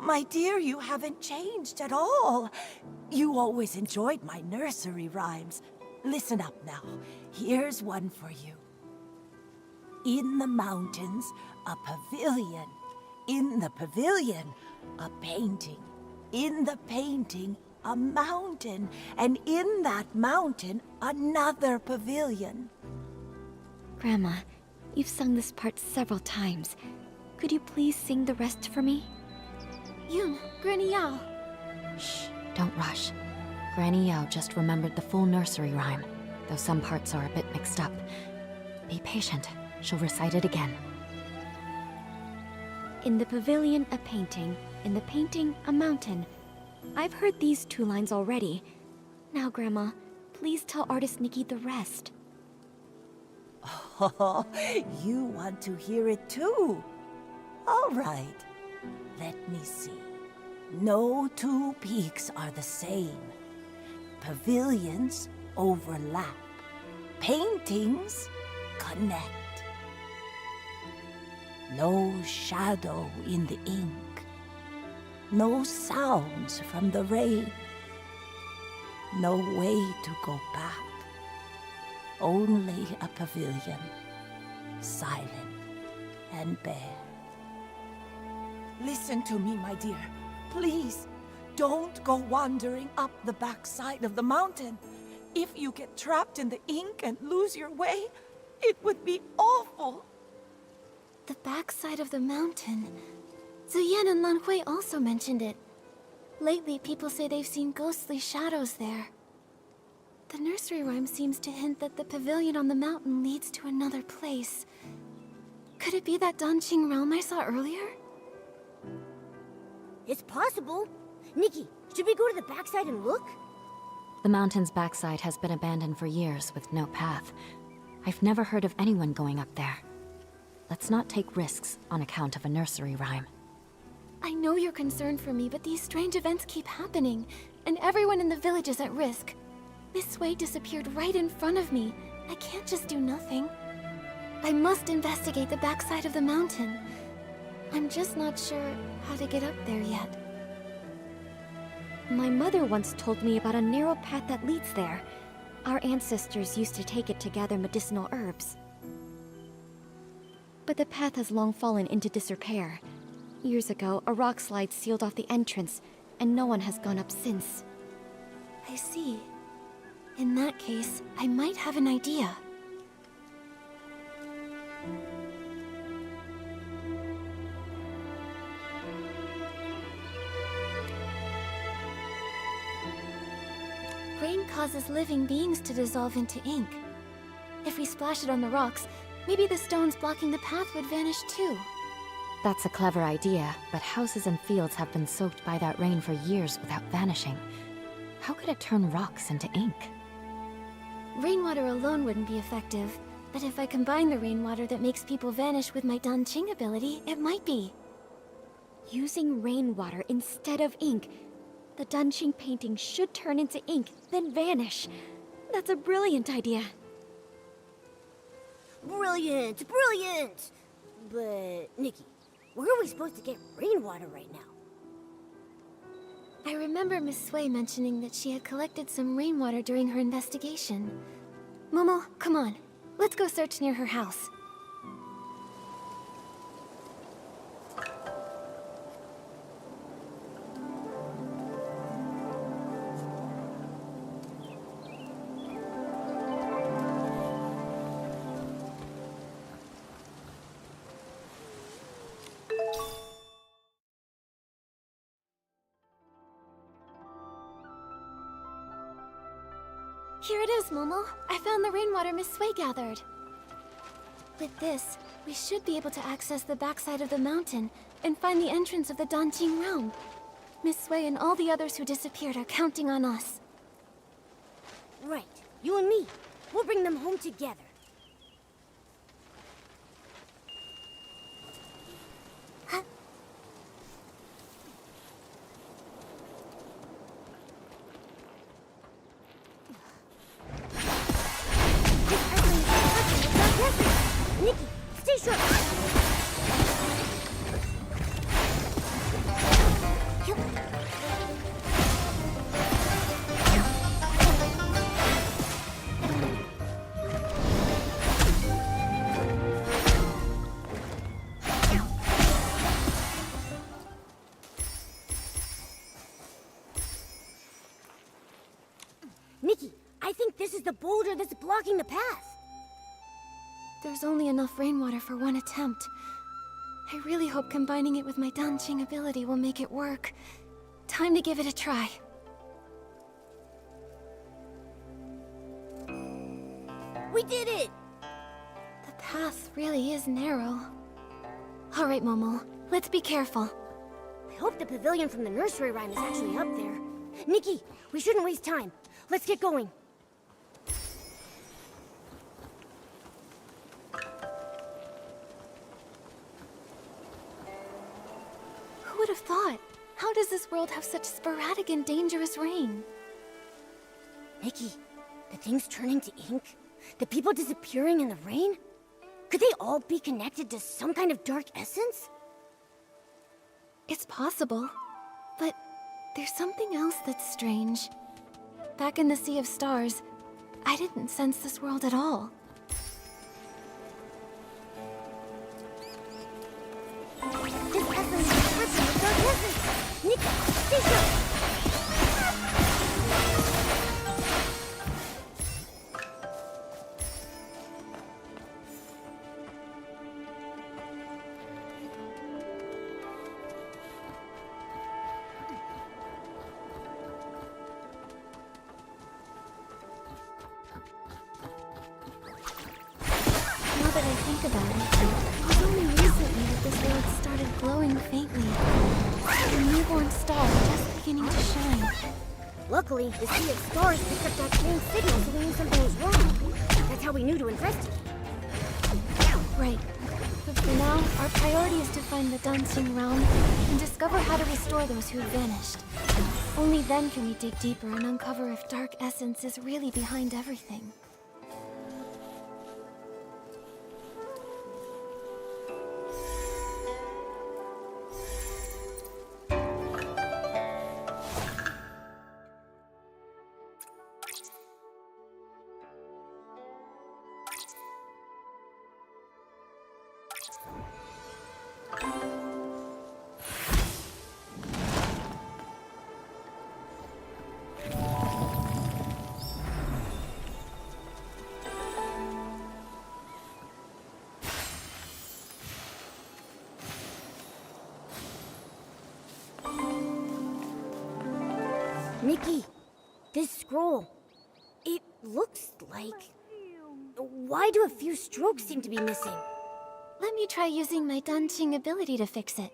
My dear, you haven't changed at all. You always enjoyed my nursery rhymes. Listen up now. Here's one for you. In the mountains, a pavilion. In the pavilion, a painting. In the painting, a mountain. And in that mountain, another pavilion. Grandma, you've sung this part several times. Could you please sing the rest for me? Yuan, Granny Yao. Shh, don't rush. Granny Yao just remembered the full nursery rhyme, though some parts are a bit mixed up. Be patient. She'll recite it again. In the pavilion, a painting. In the painting, a mountain. I've heard these 2 lines already. Now, Grandma, please tell artist Nikki the rest. Oh, you want to hear it too? All right. Let me see. No 2 peaks are the same. Pavilions overlap. Paintings connect. No shadow in the ink. No sounds from the rain. No way to go back. Only a pavilion, silent and bare. Listen to me, my dear. Please, don't go wandering up the backside of the mountain. If you get trapped in the ink and lose your way, it would be awful. The backside of the mountain. Zuyan and Lan Hui also mentioned it. Lately, people say they've seen ghostly shadows there. The nursery rhyme seems to hint that the pavilion on the mountain leads to another place. Could it be that Danqing realm I saw earlier? It's possible. Nikki, should we go to the backside and look? The mountain's backside has been abandoned for years with no path. I've never heard of anyone going up there. Let's not take risks on account of a nursery rhyme. I know you're concerned for me, but these strange events keep happening, and everyone in the village is at risk. Miss Wei disappeared right in front of me. I can't just do nothing. I must investigate the backside of the mountain. I'm just not sure how to get up there yet. My mother once told me about a narrow path that leads there. Our ancestors used to take it to gather medicinal herbs. But the path has long fallen into disrepair. Years ago, a rock slide sealed off the entrance, and no one has gone up since. I see. In that case, I might have an idea. Rain causes living beings to dissolve into ink. If we splash it on the rocks, maybe the stones blocking the path would vanish too. That's a clever idea, but houses and fields have been soaked by that rain for years without vanishing. How could it turn rocks into ink? Rainwater alone wouldn't be effective, but if I combine the rainwater that makes people vanish with my Danqing ability, it might be. Using rainwater instead of ink, the Danqing painting should turn into ink, then vanish. That's a brilliant idea. Brilliant! Brilliant! But, Nikki, where are we supposed to get rainwater right now? I remember Miss Sui mentioning that she had collected some rainwater during her investigation. Momo, come on. Let's go search near her house. Here it is, Momo. I found the rainwater Miss Sui gathered. With this, we should be able to access the backside of the mountain and find the entrance of the Danqing realm. Miss Sui and all the others who disappeared are counting on us. Right. You and me. We'll bring them home together. Nikki, stay short! think this is the boulder that's blocking the path. There's only enough rainwater for one attempt. I really hope combining it with my dancing ability will make it work. Time to give it a try. We did it! The path really is narrow. All right, Momo. Let's be careful. I hope the pavilion from the nursery rhyme is actually up there. Nikki, we shouldn't waste time. Let's get going. Who would have thought? How does this world have such sporadic and dangerous rain? Nikki, the things turning to ink? The people disappearing in the rain? Could they all be connected to some kind of dark essence? It's possible, but there's something else that's strange. Back in the Sea of Stars, I didn't sense this world at all. This essence is touching the dark essence! Nikki, stay sharp! Now that I think about it, it was only recently that this world started glowing faintly. A newborn star just beginning to shine. Luckily, the Sea of Stars picked up that same signal, so we knew something was wrong. That's how we knew to investigate. Right. But for now, our priority is to find the dancing realm and discover how to restore those who have vanished. Only then can we dig deeper and uncover if Dark Essence is really behind everything. Nikki, this scroll, it looks like... Why do a few strokes seem to be missing? Let me try using my dancing ability to fix it.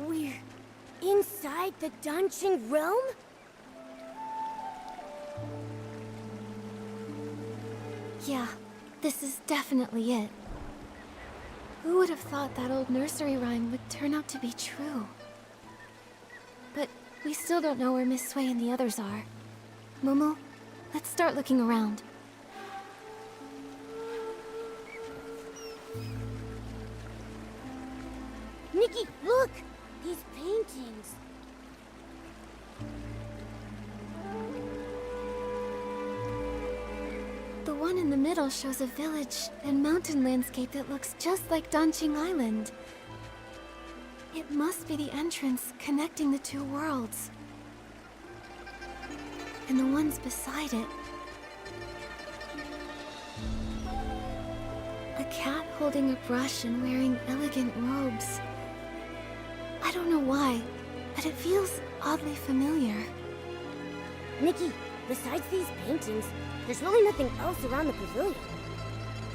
We're inside the dancing realm? Yeah, this is definitely it. Who would have thought that old nursery rhyme would turn out to be true? But we still don't know where Miss Sui and the others are. Momo, let's start looking around. Nikki, look! These paintings. The one in the middle shows a village and mountain landscape that looks just like Danqing Island. It must be the entrance connecting the two worlds. And the ones beside it. A cat holding a brush and wearing elegant robes. I don't know why, but it feels oddly familiar. Nikki, besides these paintings, there's really nothing else around the pavilion.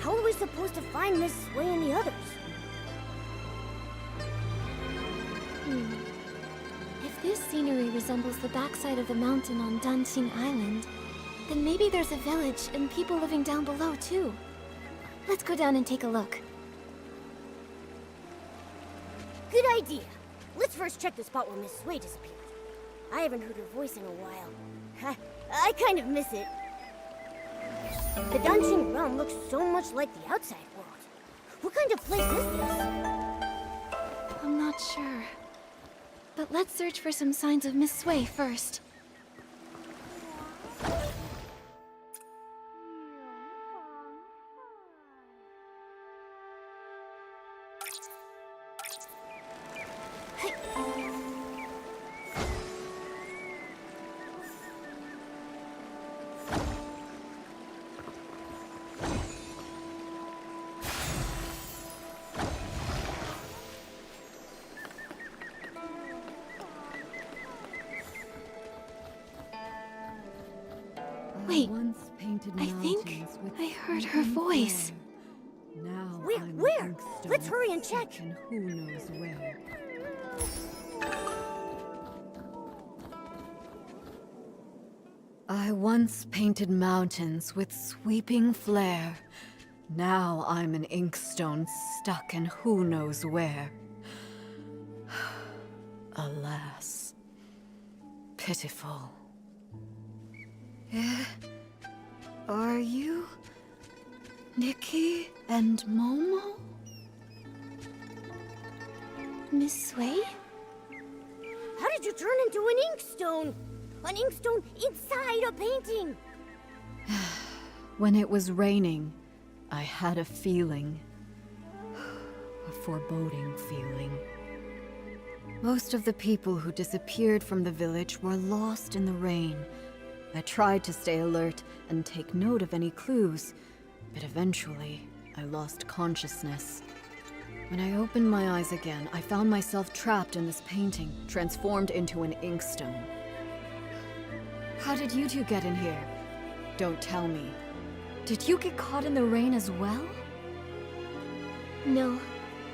How are we supposed to find Miss Sui and the others? If this scenery resembles the backside of the mountain on Danqing Island, then maybe there's a village and people living down below too. Let's go down and take a look. Good idea. Let's first check the spot where Miss Sui disappeared. I haven't heard her voice in a while. I kind of miss it. The Danjing realm looks so much like the outside world. What kind of place is this? I'm not sure. But let's search for some signs of Miss Sui first. Wait, I think I heard her voice. Now Where? Let's hurry and check. And who knows where? I once painted mountains with sweeping flare. Now I'm an inkstone stuck in who knows where. Alas. Pitiful. Are you Nikki and Momo? Miss Sui? How did you turn into an inkstone? An inkstone inside a painting? When it was raining, I had a feeling. A foreboding feeling. Most of the people who disappeared from the village were lost in the rain. I tried to stay alert and take note of any clues, but eventually, I lost consciousness. When I opened my eyes again, I found myself trapped in this painting, transformed into an inkstone. How did you two get in here? Don't tell me. Did you get caught in the rain as well? No,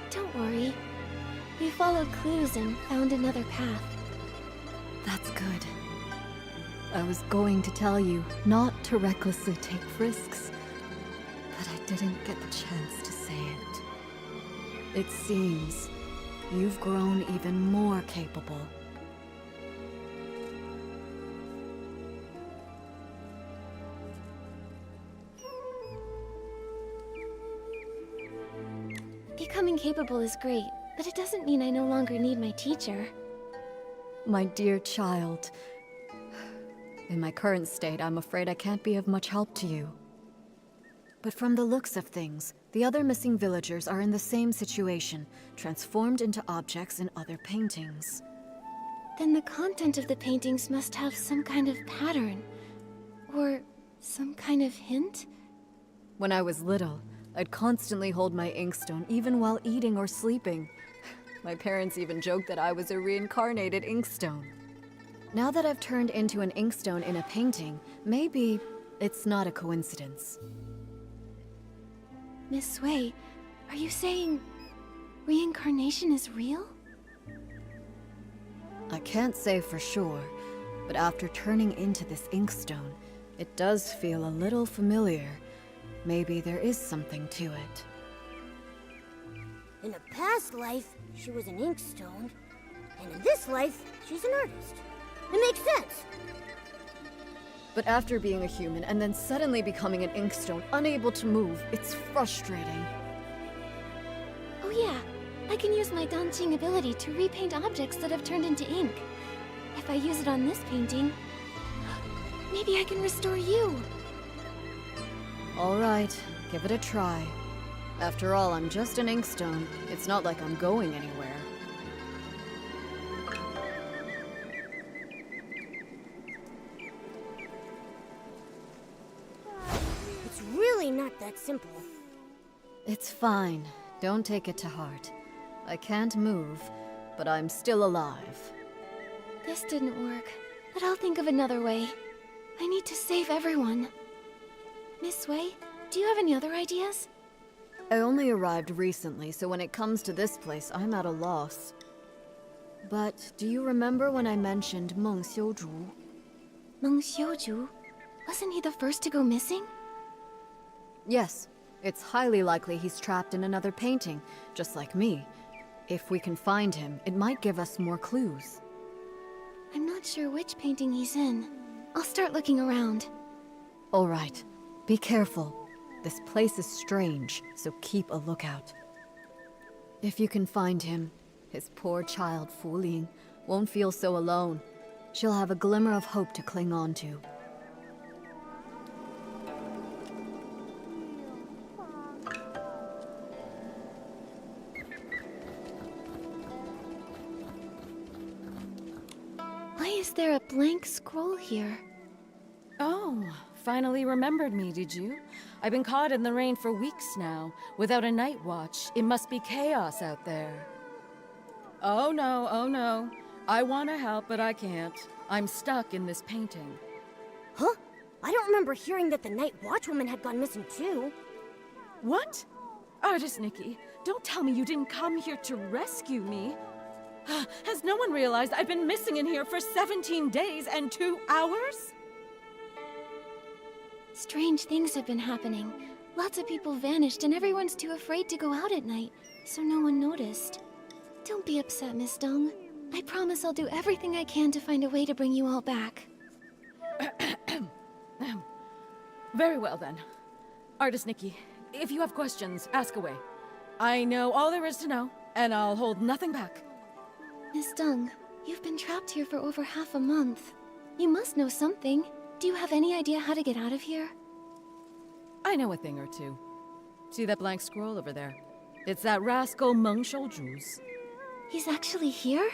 don't worry. We followed clues and found another path. That's good. I was going to tell you not to recklessly take risks, but I didn't get the chance to say it. It seems you've grown even more capable. Becoming capable is great, but it doesn't mean I no longer need my teacher. My dear child, in my current state, I'm afraid I can't be of much help to you. But from the looks of things, the other missing villagers are in the same situation, transformed into objects in other paintings. Then the content of the paintings must have some kind of pattern. Or some kind of hint? When I was little, I'd constantly hold my inkstone even while eating or sleeping. My parents even joked that I was a reincarnated inkstone. Now that I've turned into an inkstone in a painting, maybe it's not a coincidence. Miss Sui, are you saying reincarnation is real? I can't say for sure, but after turning into this inkstone, it does feel a little familiar. Maybe there is something to it. In a past life, she was an inkstone. And in this life, she's an artist. It makes sense. But after being a human and then suddenly becoming an inkstone, unable to move, it's frustrating. Oh yeah, I can use my Danjing ability to repaint objects that have turned into ink. If I use it on this painting, maybe I can restore you. All right, give it a try. After all, I'm just an inkstone. It's not like I'm going anywhere. It's really not that simple. It's fine. Don't take it to heart. I can't move, but I'm still alive. This didn't work, but I'll think of another way. I need to save everyone. Miss Sui, do you have any other ideas? I only arrived recently, so when it comes to this place, I'm at a loss. But do you remember when I mentioned Meng Xiuzhu? Meng Xiuzhu? Wasn't he the first to go missing? Yes. It's highly likely he's trapped in another painting, just like me. If we can find him, it might give us more clues. I'm not sure which painting he's in. I'll start looking around. All right. Be careful. This place is strange, so keep a lookout. If you can find him, his poor child Fu Ling won't feel so alone. She'll have a glimmer of hope to cling on to. Why is there a blank scroll here? Oh, finally remembered me, did you? I've been caught in the rain for weeks now, without a night watch. It must be chaos out there. Oh no. I want to help, but I can't. I'm stuck in this painting. Huh? I don't remember hearing that the Night Watchwoman had gone missing too. What? Artist Nikki, don't tell me you didn't come here to rescue me. Has no one realized I've been missing in here for 17 days and 2 hours? Strange things have been happening. Lots of people vanished and everyone's too afraid to go out at night, so no one noticed. Don't be upset, Miss Dong. I promise I'll do everything I can to find a way to bring you all back. Very well then. Artist Nikki, if you have questions, ask away. I know all there is to know, and I'll hold nothing back. Miss Dong, you've been trapped here for over half a month. You must know something. Do you have any idea how to get out of here? I know a thing or two. See that blank scroll over there? It's that rascal Meng Shouju's. He's actually here?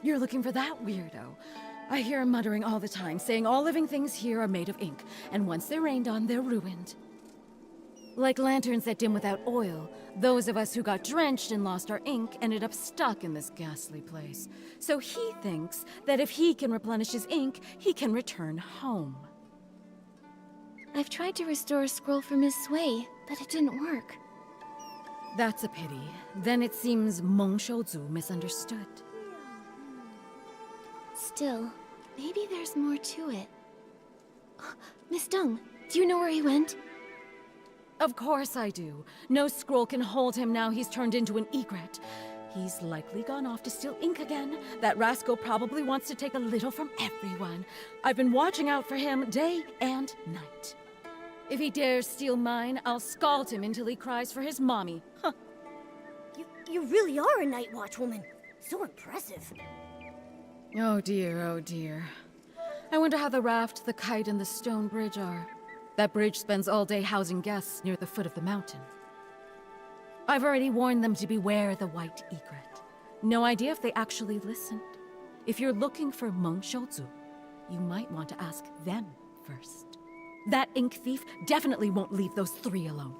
You're looking for that weirdo. I hear him muttering all the time, saying all living things here are made of ink, and once they're rained on, they're ruined. Like lanterns that dim without oil, those of us who got drenched and lost our ink ended up stuck in this ghastly place. So he thinks that if he can replenish his ink, he can return home. I've tried to restore a scroll for Miss Sui, but it didn't work. That's a pity. Then it seems Meng Shouzu misunderstood. Still, maybe there's more to it. Miss Dong, do you know where he went? Of course I do. No scroll can hold him now he's turned into an egret. He's likely gone off to steal ink again. That rascal probably wants to take a little from everyone. I've been watching out for him day and night. If he dares steal mine, I'll scald him until he cries for his mommy. Huh. You really are a Night Watchwoman. So impressive. Oh dear. I wonder how the raft, the kite, and the stone bridge are. That bridge spends all day housing guests near the foot of the mountain. I've already warned them to beware the white egret. No idea if they actually listened. If you're looking for Meng Shouzu, you might want to ask them first. That ink thief definitely won't leave those three alone.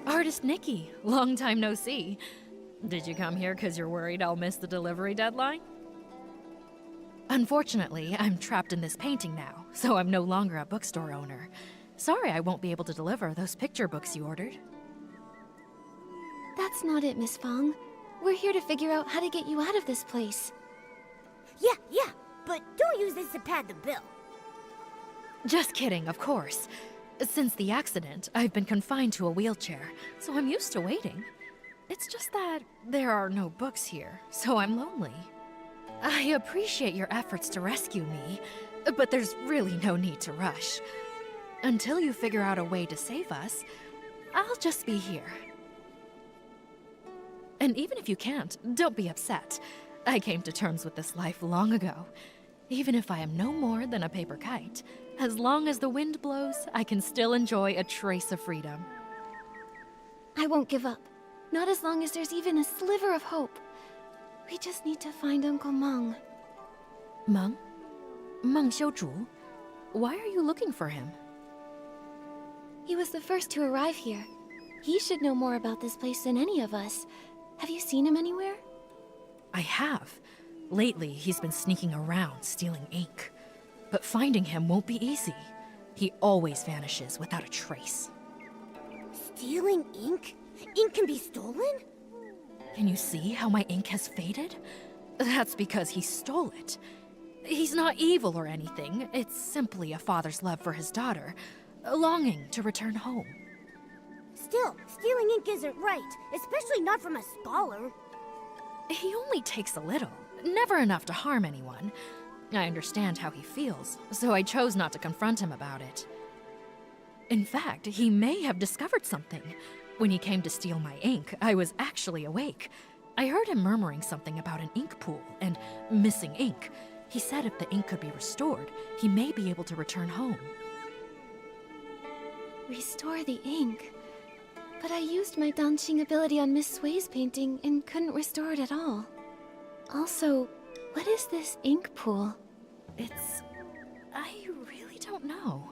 Artist Nikki, long time no see. Did you come here because you're worried I'll miss the delivery deadline? Unfortunately, I'm trapped in this painting now, so I'm no longer a bookstore owner. Sorry I won't be able to deliver those picture books you ordered. That's not it, Miss Fong. We're here to figure out how to get you out of this place. Yeah, but don't use this to pad the bill. Just kidding, of course. Since the accident, I've been confined to a wheelchair, so I'm used to waiting. It's just that there are no books here, so I'm lonely. I appreciate your efforts to rescue me, but there's really no need to rush. Until you figure out a way to save us, I'll just be here. And even if you can't, don't be upset. I came to terms with this life long ago. Even if I am no more than a paper kite, as long as the wind blows, I can still enjoy a trace of freedom. I won't give up. Not as long as there's even a sliver of hope. We just need to find Uncle Meng. Meng? Meng Xiuzhu? Why are you looking for him? He was the first to arrive here. He should know more about this place than any of us. Have you seen him anywhere? I have. Lately, he's been sneaking around, stealing ink. But finding him won't be easy. He always vanishes without a trace. Stealing ink? Ink can be stolen? Can you see how my ink has faded? That's because he stole it. He's not evil or anything. It's simply a father's love for his daughter, a longing to return home. Still, stealing ink isn't right, especially not from a scholar. He only takes a little, never enough to harm anyone. I understand how he feels, so I chose not to confront him about it. In fact, he may have discovered something. When he came to steal my ink, I was actually awake. I heard him murmuring something about an ink pool and missing ink. He said if the ink could be restored, he may be able to return home. Restore the ink. But I used my dancing ability on Miss Sway's painting and couldn't restore it at all. Also, what is this ink pool? I really don't know.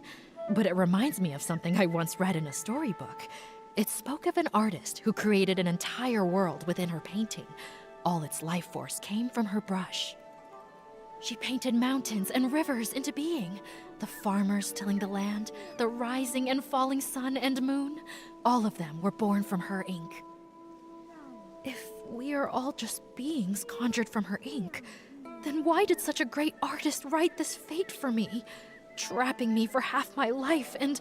But it reminds me of something I once read in a storybook. It spoke of an artist who created an entire world within her painting. All its life force came from her brush. She painted mountains and rivers into being. The farmers tilling the land, the rising and falling sun and moon, all of them were born from her ink. If we are all just beings conjured from her ink, then why did such a great artist write this fate for me, trapping me for half my life and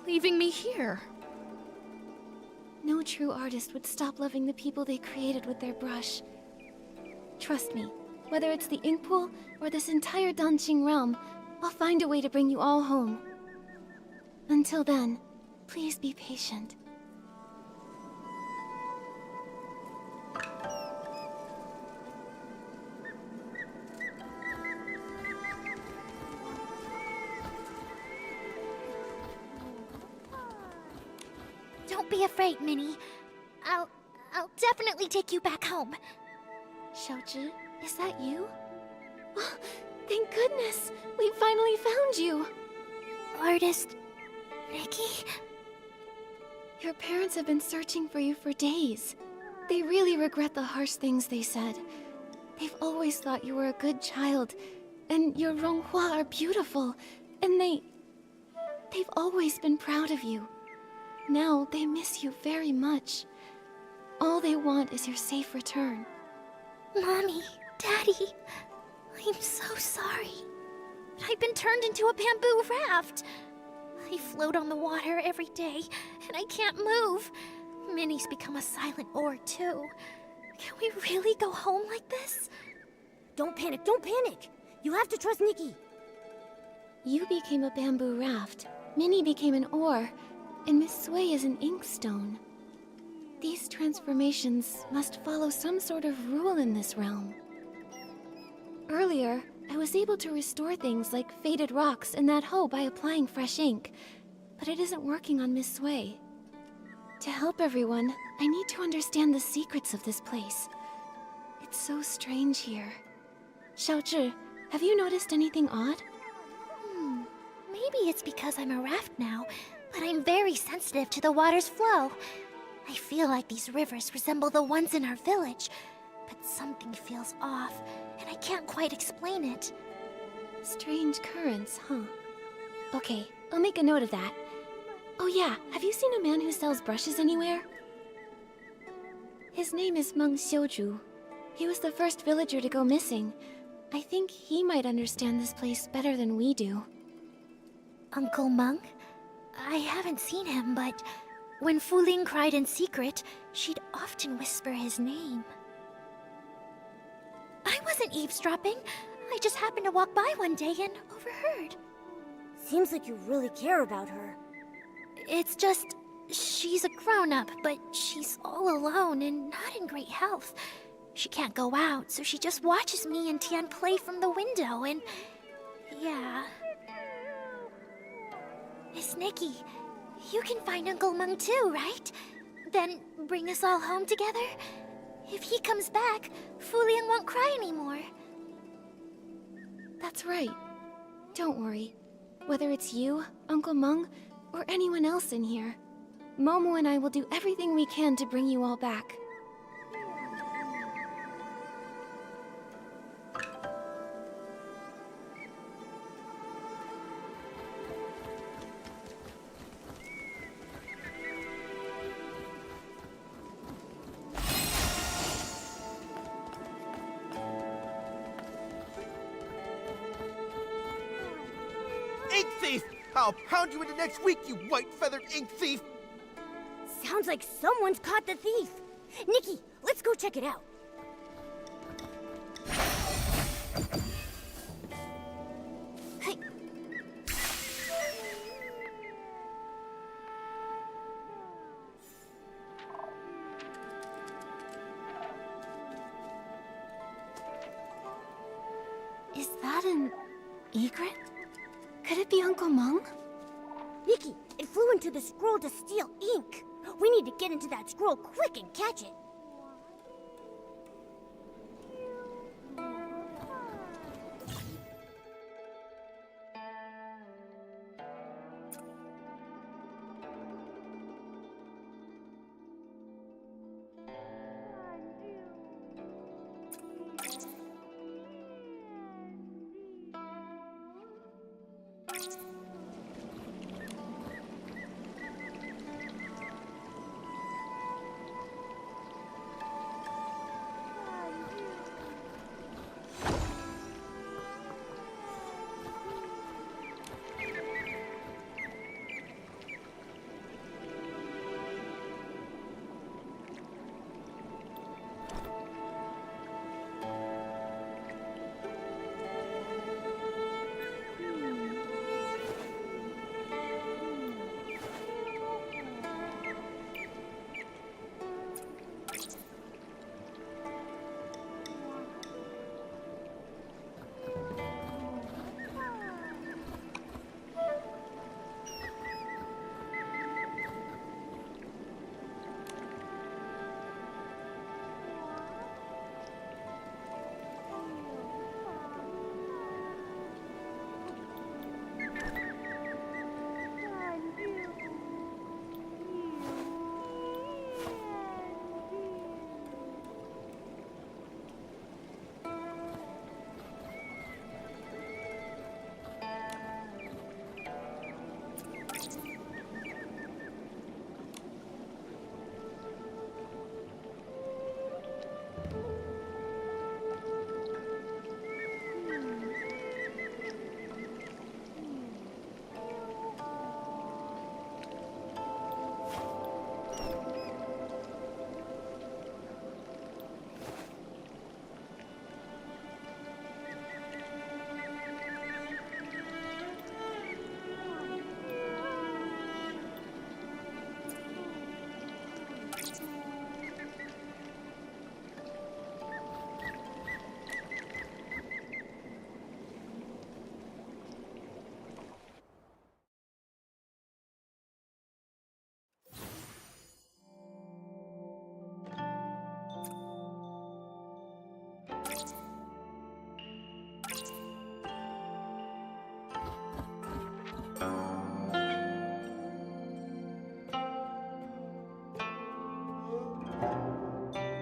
leaving me here? No true artist would stop loving the people they created with their brush. Trust me, whether it's the ink pool or this entire dancing realm, I'll find a way to bring you all home. Until then, please be patient. Don't be afraid, Minnie. I'll definitely take you back home. Xiaozhi, is that you? Oh, thank goodness! We finally found you! Artist... Nikki? Your parents have been searching for you for days. They really regret the harsh things they said. They've always thought you were a good child, and your Ronghua are beautiful, and they've always been proud of you. Now they miss you very much. All they want is your safe return. Mommy, Daddy, I'm so sorry. I've been turned into a bamboo raft. I float on the water every day, and I can't move. Minnie's become a silent oar, too. Can we really go home like this? Don't panic, don't panic! You have to trust Nikki. You became a bamboo raft, Minnie became an oar, and Miss Sway is an inkstone. These transformations must follow some sort of rule in this realm. Earlier, I was able to restore things like faded rocks in that hoe by applying fresh ink, but it isn't working on Miss Sway. To help everyone, I need to understand the secrets of this place. It's so strange here. Xiaozhi, have you noticed anything odd? Maybe it's because I'm a raft now, but I'm very sensitive to the water's flow. I feel like these rivers resemble the ones in our village, but something feels off, and I can't quite explain it. Strange currents, huh? Okay, I'll make a note of that. Oh yeah, have you seen a man who sells brushes anywhere? His name is Meng Xiuzhu. He was the first villager to go missing. I think he might understand this place better than we do. Uncle Meng? I haven't seen him, but when Fu Ling cried in secret, she'd often whisper his name. I wasn't eavesdropping. I just happened to walk by one day and overheard. Seems like you really care about her. It's just, she's a grown-up, but she's all alone and not in great health. She can't go out, so she just watches me and Tian play from the window, and yeah. Miss Nikki, you can find Uncle Meng too, right? Then bring us all home together? If he comes back, Fu Ling won't cry anymore. That's right. Don't worry. Whether it's you, Uncle Meng, or anyone else in here, Momo and I will do everything we can to bring you all back. ink thief! I'll pound you into next week, you white-feathered ink thief! Sounds like someone's caught the thief. Nikki, let's go check it out. Hey. Is that an egret? Could it be Uncle Meng? Nikki, it flew into the scroll to steal ink. We need to get into that scroll quick and catch it.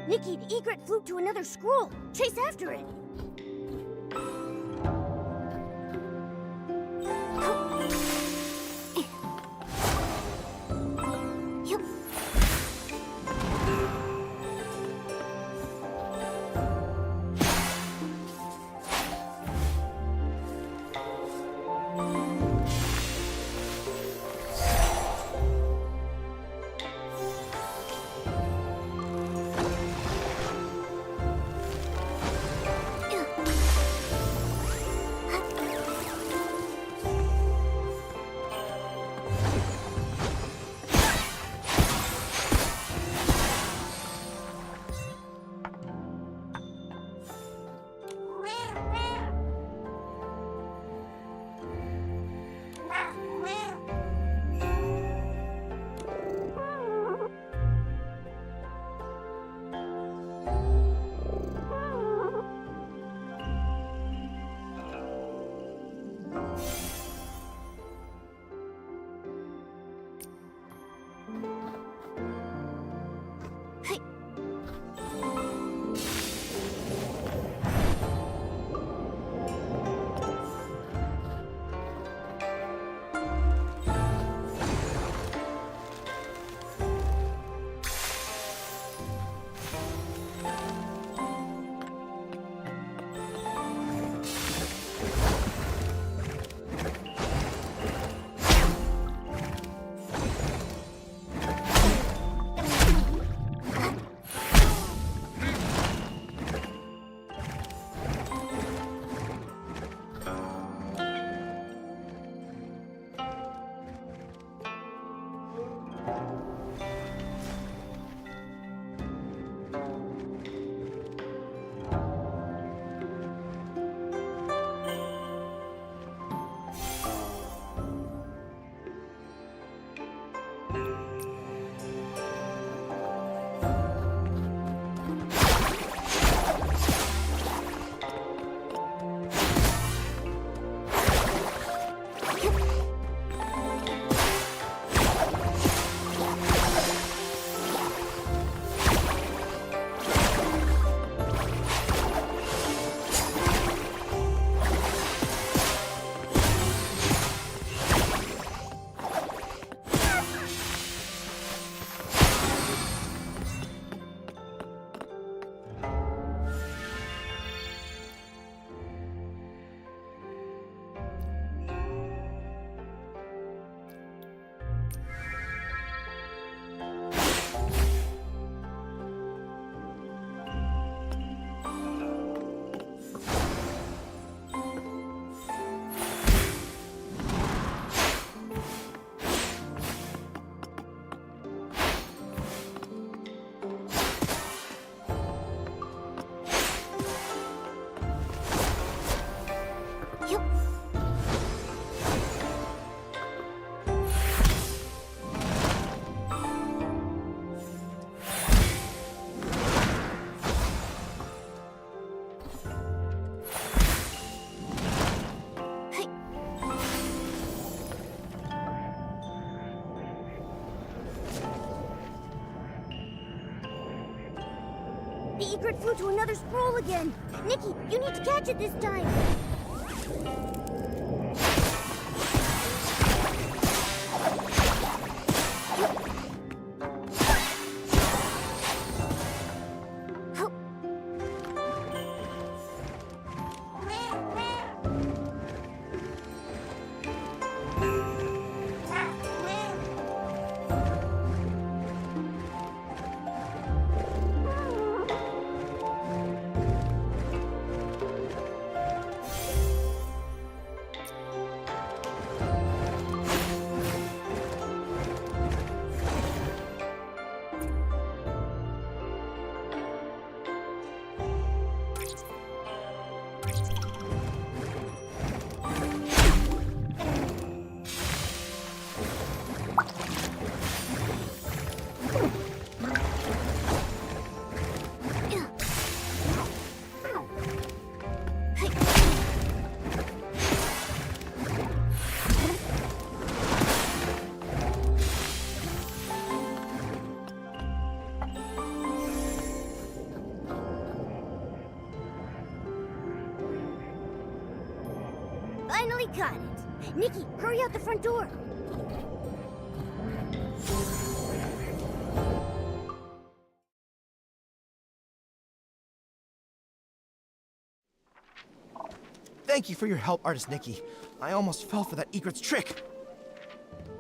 Nikki, the egret flew to another scroll. Chase after it. it flew to another scroll again. Nikki, you need to catch it this time. Finally got it. Nikki, hurry out the front door. Thank you for your help, Artist Nikki. I almost fell for that egret's trick.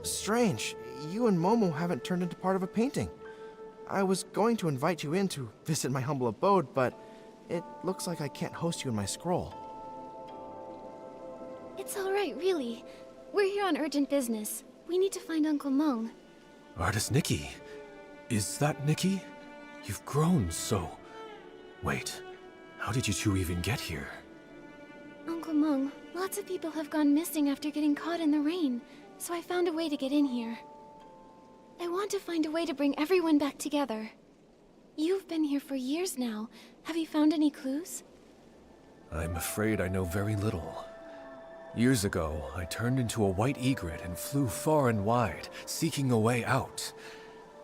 Strange, you and Momo haven't turned into part of a painting. I was going to invite you in to visit my humble abode, but it looks like I can't host you in my scroll. It's all right, really. We're here on urgent business. We need to find Uncle Meng. Artist Nikki? Is that Nikki? You've grown so... Wait, how did you two even get here? Uncle Meng, lots of people have gone missing after getting caught in the rain, so I found a way to get in here. I want to find a way to bring everyone back together. You've been here for years now. Have you found any clues? I'm afraid I know very little. Years ago, I turned into a white egret and flew far and wide, seeking a way out.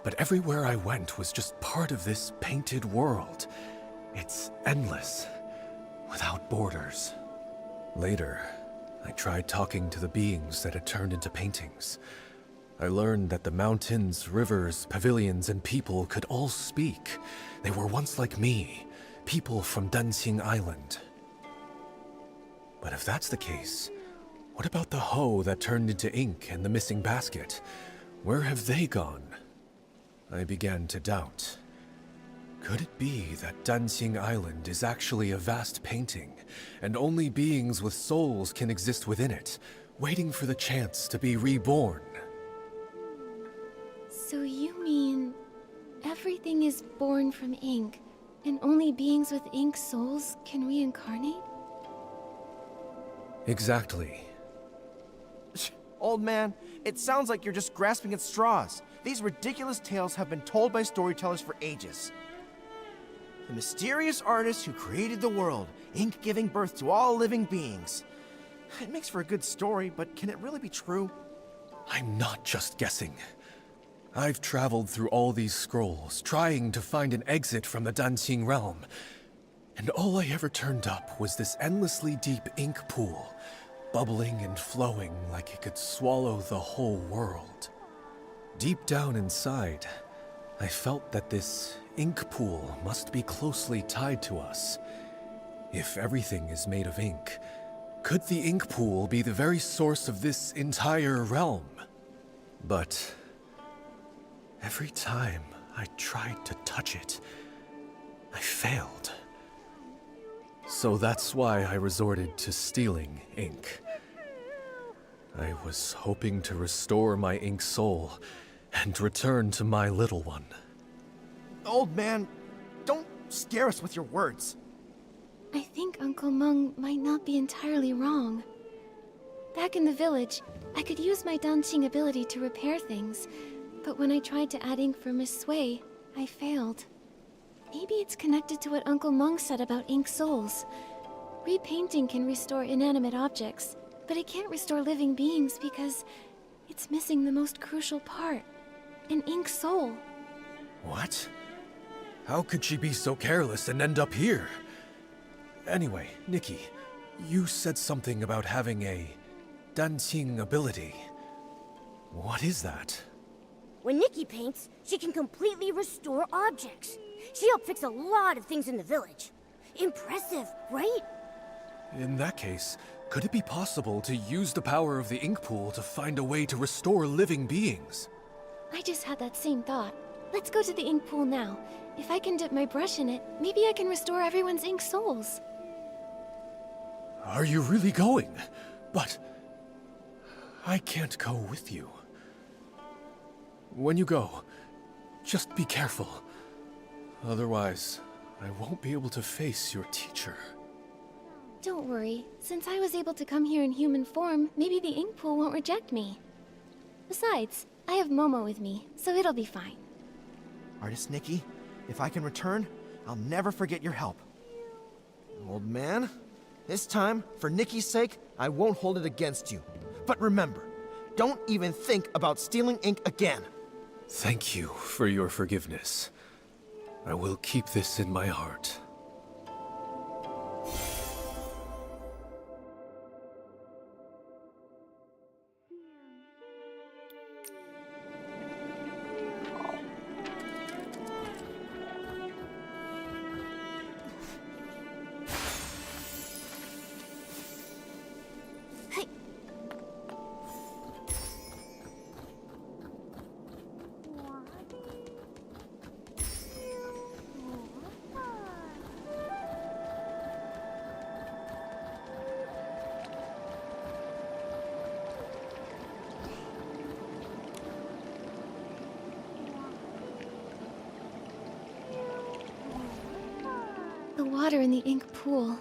But everywhere I went was just part of this painted world. It's endless, without borders. Later, I tried talking to the beings that had turned into paintings. I learned that the mountains, rivers, pavilions, and people could all speak. They were once like me, people from Dancing Island. But if that's the case, what about the hoe that turned into ink and the missing basket? Where have they gone? I began to doubt. Could it be that Dancing Island is actually a vast painting, and only beings with souls can exist within it, waiting for the chance to be reborn? So you mean... everything is born from ink, and only beings with ink souls can reincarnate? Exactly. Old man, it sounds like you're just grasping at straws. These ridiculous tales have been told by storytellers for ages. The mysterious artist who created the world, ink giving birth to all living beings. It makes for a good story, but can it really be true? I'm not just guessing. I've traveled through all these scrolls, trying to find an exit from the Dancing realm. And all I ever turned up was this endlessly deep ink pool, bubbling and flowing like it could swallow the whole world. Deep down inside, I felt that this ink pool must be closely tied to us. If everything is made of ink, could the ink pool be the very source of this entire realm? But every time I tried to touch it, I failed. So that's why I resorted to stealing ink. I was hoping to restore my ink soul and return to my little one. Old man, don't scare us with your words. I think Uncle Meng might not be entirely wrong. Back in the village, I could use my dancing ability to repair things, but when I tried to add ink for Miss Sui, I failed. Maybe it's connected to what Uncle Meng said about ink souls. Repainting can restore inanimate objects, but it can't restore living beings because it's missing the most crucial part, an ink soul. What? How could she be so careless and end up here? Anyway, Nikki, you said something about having a dancing ability. What is that? When Nikki paints, she can completely restore objects. She helped fix a lot of things in the village. Impressive, right? In that case, could it be possible to use the power of the ink pool to find a way to restore living beings? I just had that same thought. Let's go to the ink pool now. If I can dip my brush in it, maybe I can restore everyone's ink souls. Are you really going? But I can't go with you. When you go, just be careful. Otherwise, I won't be able to face your teacher. Don't worry. Since I was able to come here in human form, maybe the ink pool won't reject me. Besides, I have Momo with me, so it'll be fine. Artist Nikki, if I can return, I'll never forget your help. Old man, this time, for Nikki's sake, I won't hold it against you. But remember, don't even think about stealing ink again. Thank you for your forgiveness. I will keep this in my heart. The water in the ink pool,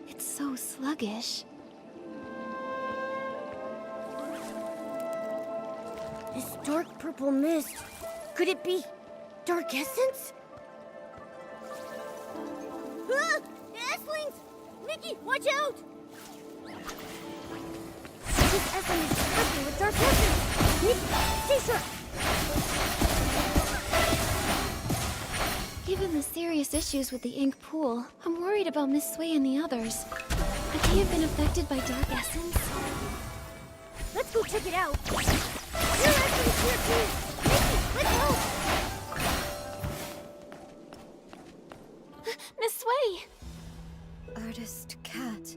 it's so sluggish. This dark purple mist, could it be dark essence? Ah! Esslings! Nikki, watch out! This essence is working with dark essence! Nikki, stay sharp! Given the serious issues with the ink pool, I'm worried about Miss Sui and the others. Could they have been affected by dark essence? Let's go check it out! Your essence here too! Nikki, let's go! Miss Sui! Artist Cat.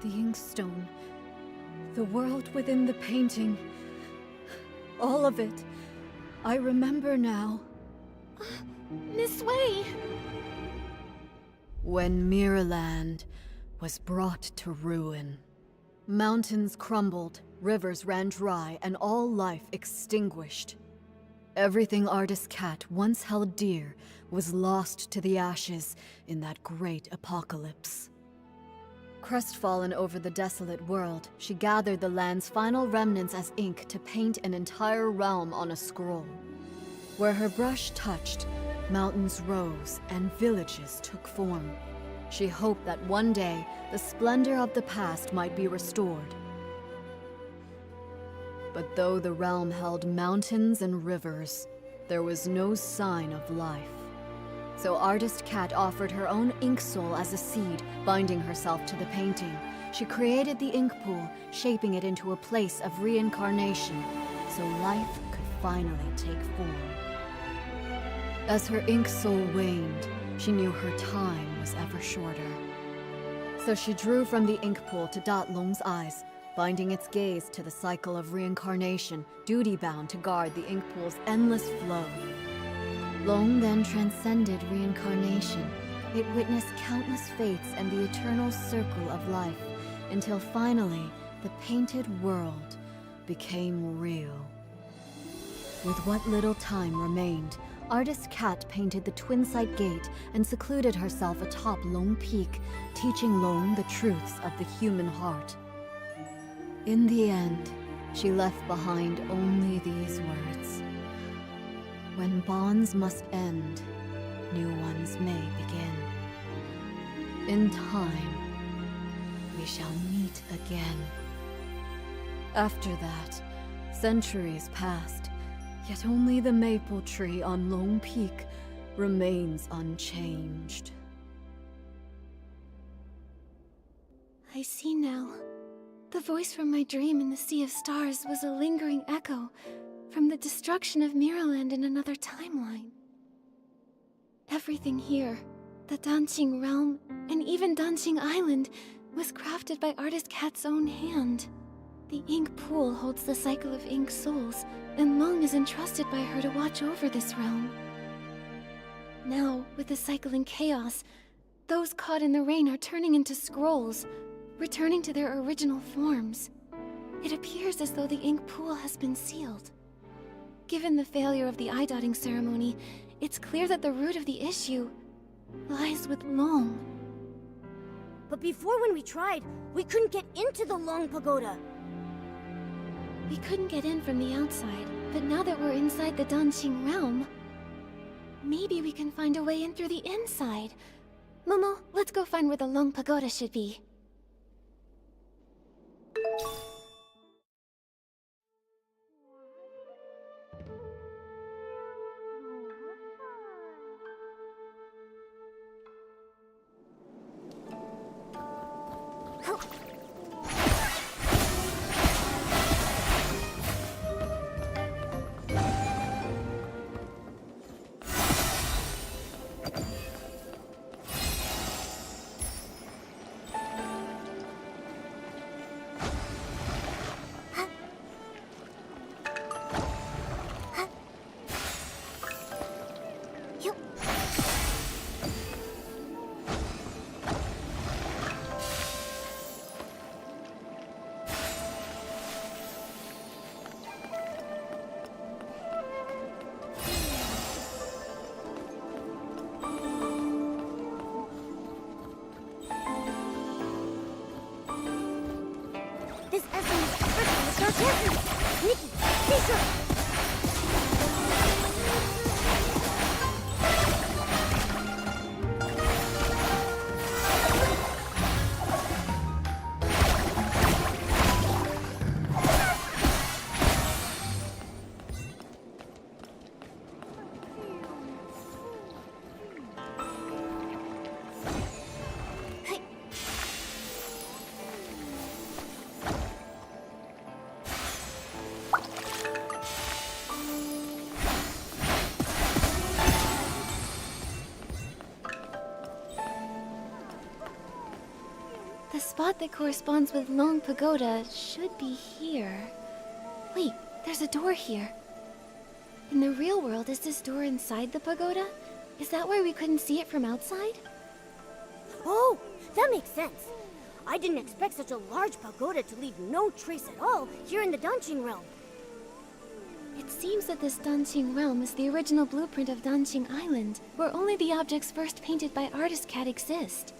The inkstone. The world within the painting. All of it. I remember now. Miss Sui! When Mirrorland was brought to ruin, mountains crumbled, rivers ran dry, and all life extinguished. Everything Artist Cat once held dear was lost to the ashes in that great apocalypse. Crestfallen over the desolate world, she gathered the land's final remnants as ink to paint an entire realm on a scroll. Where her brush touched, mountains rose and villages took form. She hoped that one day, the splendor of the past might be restored. But though the realm held mountains and rivers, there was no sign of life. So Artist Cat offered her own ink soul as a seed, binding herself to the painting. She created the ink pool, shaping it into a place of reincarnation, so life could finally take form. As her ink soul waned, she knew her time was ever shorter. So she drew from the ink pool to dot Long's eyes, binding its gaze to the cycle of reincarnation, duty-bound to guard the ink pool's endless flow. Long then transcended reincarnation. It witnessed countless fates and the eternal circle of life, until finally, the painted world became real. With what little time remained, Artist Cat painted the Twin-Sight Gate and secluded herself atop Long Peak, teaching Long the truths of the human heart. In the end, she left behind only these words. When bonds must end, new ones may begin. In time, we shall meet again. After that, centuries passed, yet only the maple tree on Long Peak remains unchanged. I see now. The voice from my dream in the Sea of Stars was a lingering echo from the destruction of Miraland in another timeline. Everything here, the Danqing realm, and even Danqing Island, was crafted by Artist Cat's own hand. The ink pool holds the cycle of ink souls, and Long is entrusted by her to watch over this realm. Now, with the cycle in chaos, those caught in the rain are turning into scrolls, returning to their original forms. It appears as though the ink pool has been sealed. Given the failure of the eye-dotting ceremony, it's clear that the root of the issue lies with Long. But before, when we tried, we couldn't get into the Long Pagoda. We couldn't get in from the outside, but now that we're inside the Danqing realm, maybe we can find a way in through the inside. Momo, let's go find where the Long Pagoda should be. This essence is dripping with dark essence. Nikki, be sure. The spot that corresponds with Long Pagoda should be here. Wait, there's a door here. In the real world, is this door inside the pagoda? Is that why we couldn't see it from outside? Oh, that makes sense. I didn't expect such a large pagoda to leave no trace at all here in the Danqing realm. It seems that this Danqing realm is the original blueprint of Danqing Island, where only the objects first painted by Artist Cat exist.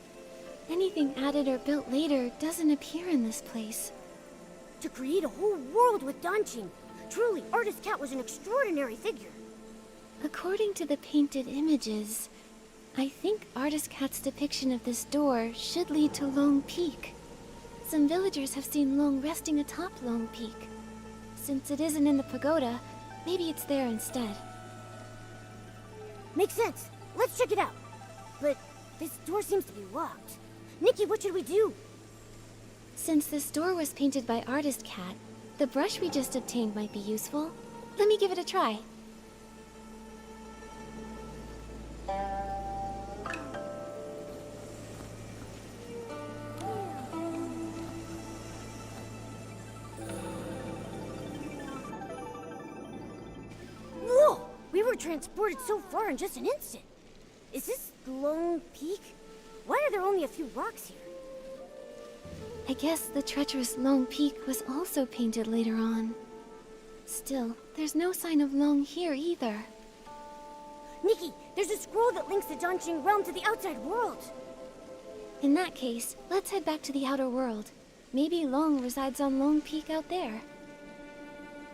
Anything added or built later doesn't appear in this place. To create a whole world with Danqing, truly, Artist Cat was an extraordinary figure. According to the painted images, I think Artist Cat's depiction of this door should lead to Long Peak. Some villagers have seen Long resting atop Long Peak. Since it isn't in the pagoda, maybe it's there instead. Makes sense. Let's check it out. But this door seems to be locked. Nikki, what should we do? Since this door was painted by Artist Cat, the brush we just obtained might be useful. Let me give it a try. Whoa! We were transported so far in just an instant. Is this Long Peak? Why are there only a few rocks here? I guess the treacherous Long Peak was also painted later on. Still, there's no sign of Long here either. Nikki, there's a scroll that links the Danqing realm to the outside world. In that case, let's head back to the outer world. Maybe Long resides on Long Peak out there.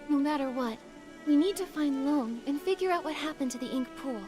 No matter what, we need to find Long and figure out what happened to the ink pool.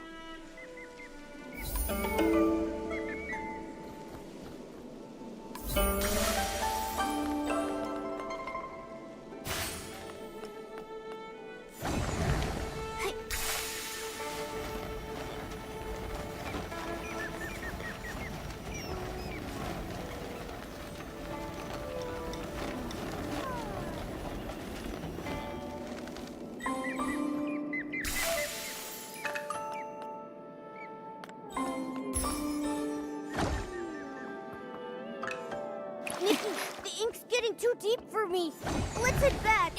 The ink's getting too deep for me. Let's head back.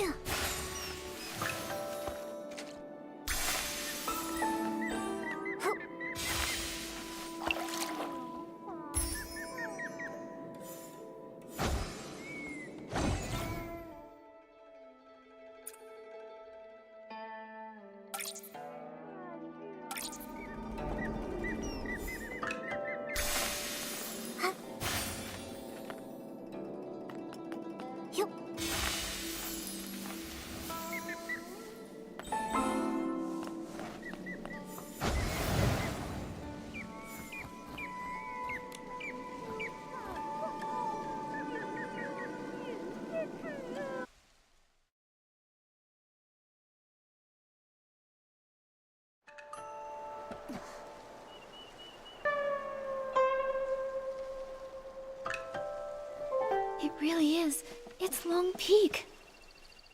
It really is. It's Long Peak.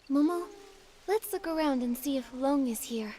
Momo, let's look around and see if Long is here.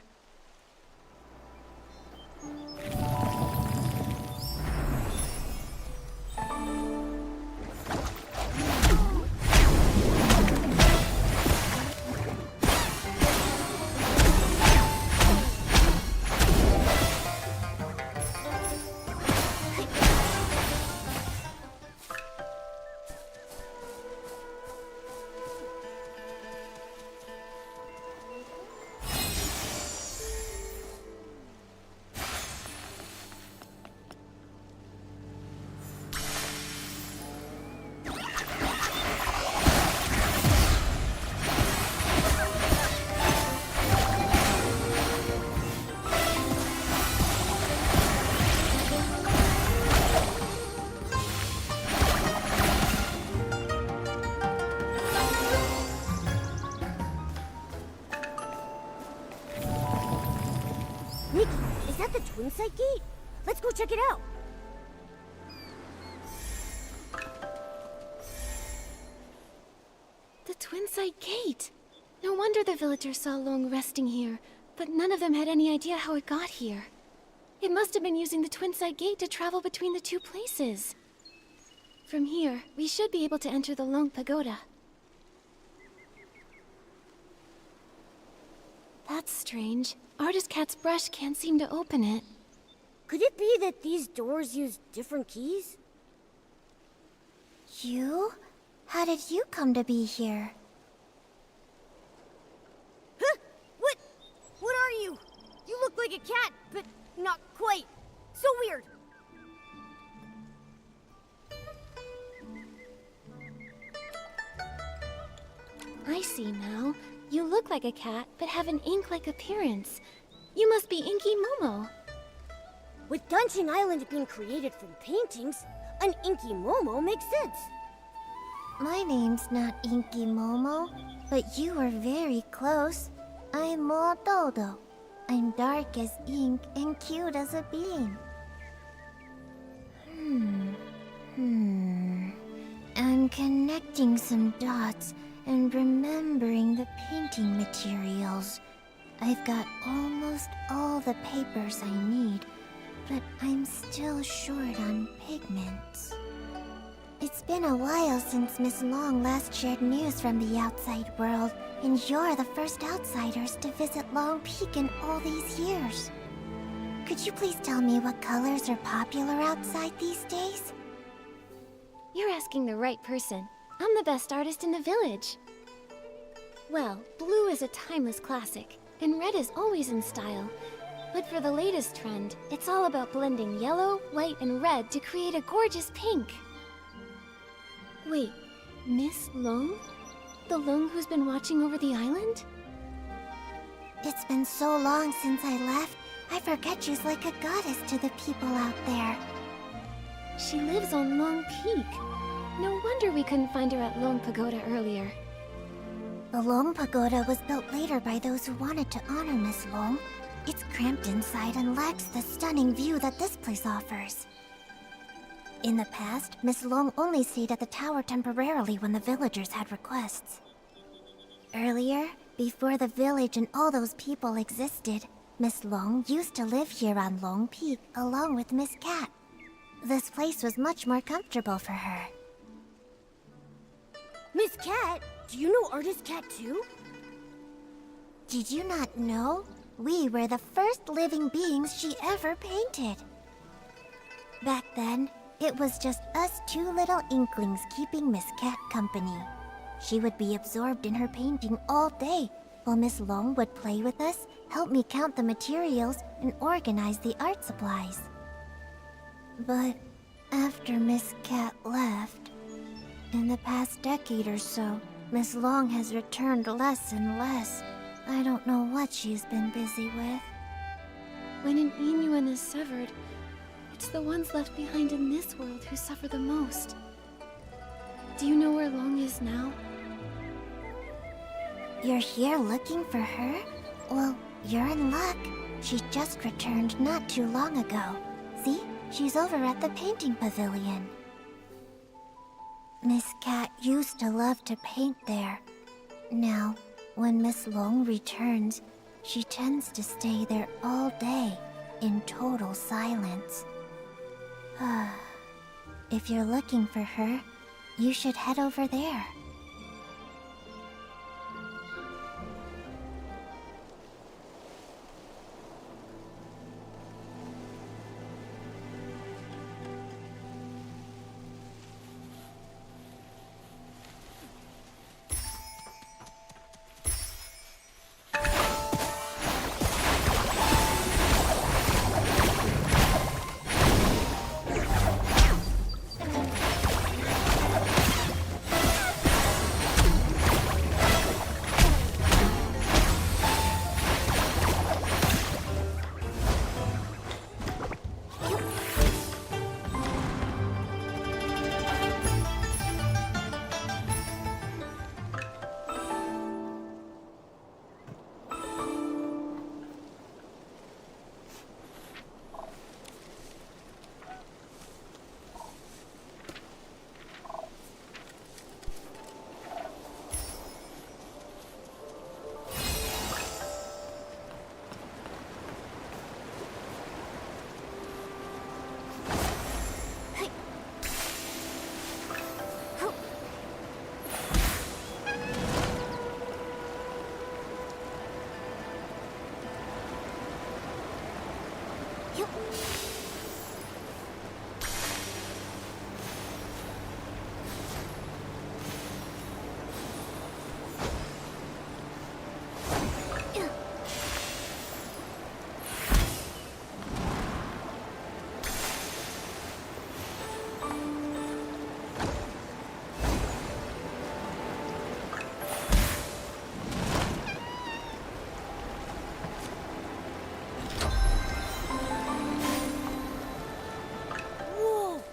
Nikki, is that the Twin Side Gate? Let's go check it out. The Twin Side Gate! No wonder the villagers saw Long resting here, but none of them had any idea how it got here. It must have been using the Twin Side Gate to travel between the two places. From here, we should be able to enter the Long Pagoda. That's strange. Artist Cat's brush can't seem to open it. Could it be that these doors use different keys? You? How did you come to be here? Huh? What are you? You look like a cat, but not quite. So weird. I see now. You look like a cat, but have an ink-like appearance. You must be Inky Momo. With Dungeon Island being created from paintings, an Inky Momo makes sense. My name's not Inky Momo, but you were very close. I'm Mo Dodo. I'm dark as ink and cute as a bean. I'm connecting some dots and remembering the painting materials. I've got almost all the papers I need, but I'm still short on pigments. It's been a while since Miss Long last shared news from the outside world, and you're the first outsiders to visit Long Peak in all these years. Could you please tell me what colors are popular outside these days? You're asking the right person. I'm the best artist in the village. Well, blue is a timeless classic, and red is always in style. But for the latest trend, it's all about blending yellow, white, and red to create a gorgeous pink. Wait, Miss Long? The Long who's been watching over the island? It's been so long since I left, I forget she's like a goddess to the people out there. She lives on Long Peak. No wonder we couldn't find her at Long Pagoda earlier. The Long Pagoda was built later by those who wanted to honor Miss Long. It's cramped inside and lacks the stunning view that this place offers. In the past, Miss Long only stayed at the tower temporarily when the villagers had requests. Earlier, before the village and all those people existed, Miss Long used to live here on Long Peak along with Miss Cat. This place was much more comfortable for her. Artist Cat? Do you know Artist Cat too? Did you not know? We were the first living beings she ever painted. Back then, it was just us two little inklings keeping Miss Cat company. She would be absorbed in her painting all day, while Miss Long would play with us, help me count the materials, and organize the art supplies. But after Miss Cat left, in the past decade or so, Miss Long has returned less and less. I don't know what she's been busy with. When an Inuan is severed, it's the ones left behind in this world who suffer the most. Do you know where Long is now? You're here looking for her? Well, you're in luck. She just returned not too long ago. See? She's over at the painting pavilion. Miss Cat used to love to paint there. Now, when Miss Long returns, she tends to stay there all day, in total silence. If you're looking for her, you should head over there.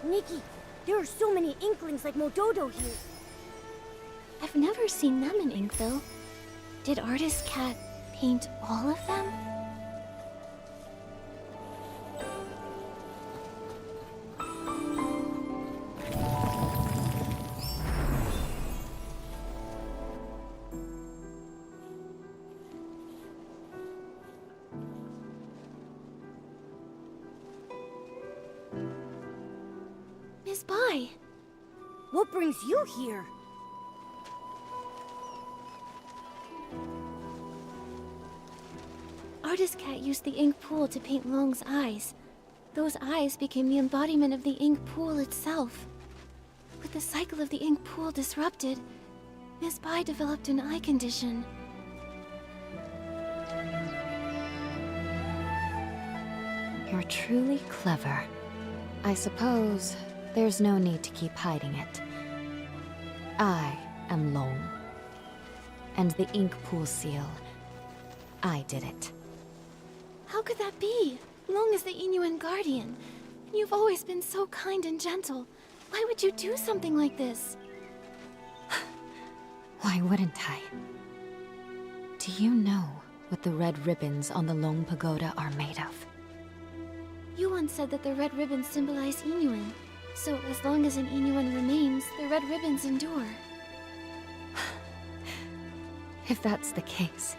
Nikki, there are so many Inklings like Mododo here. I've never seen them in Inkville. Did Artist Cat paint all of them? Miss Bai! What brings you here? Artist Cat used the ink pool to paint Long's eyes. Those eyes became the embodiment of the ink pool itself. With the cycle of the ink pool disrupted, Miss Bai developed an eye condition. You're truly clever. I suppose there's no need to keep hiding it. I am Long. And the ink pool seal, I did it. How could that be? Long is the Inuan guardian. And you've always been so kind and gentle. Why would you do something like this? Why wouldn't I? Do you know what the red ribbons on the Long Pagoda are made of? Yuan said that the red ribbons symbolize Inuan. So as long as an Inuan remains, the red ribbons endure. If that's the case,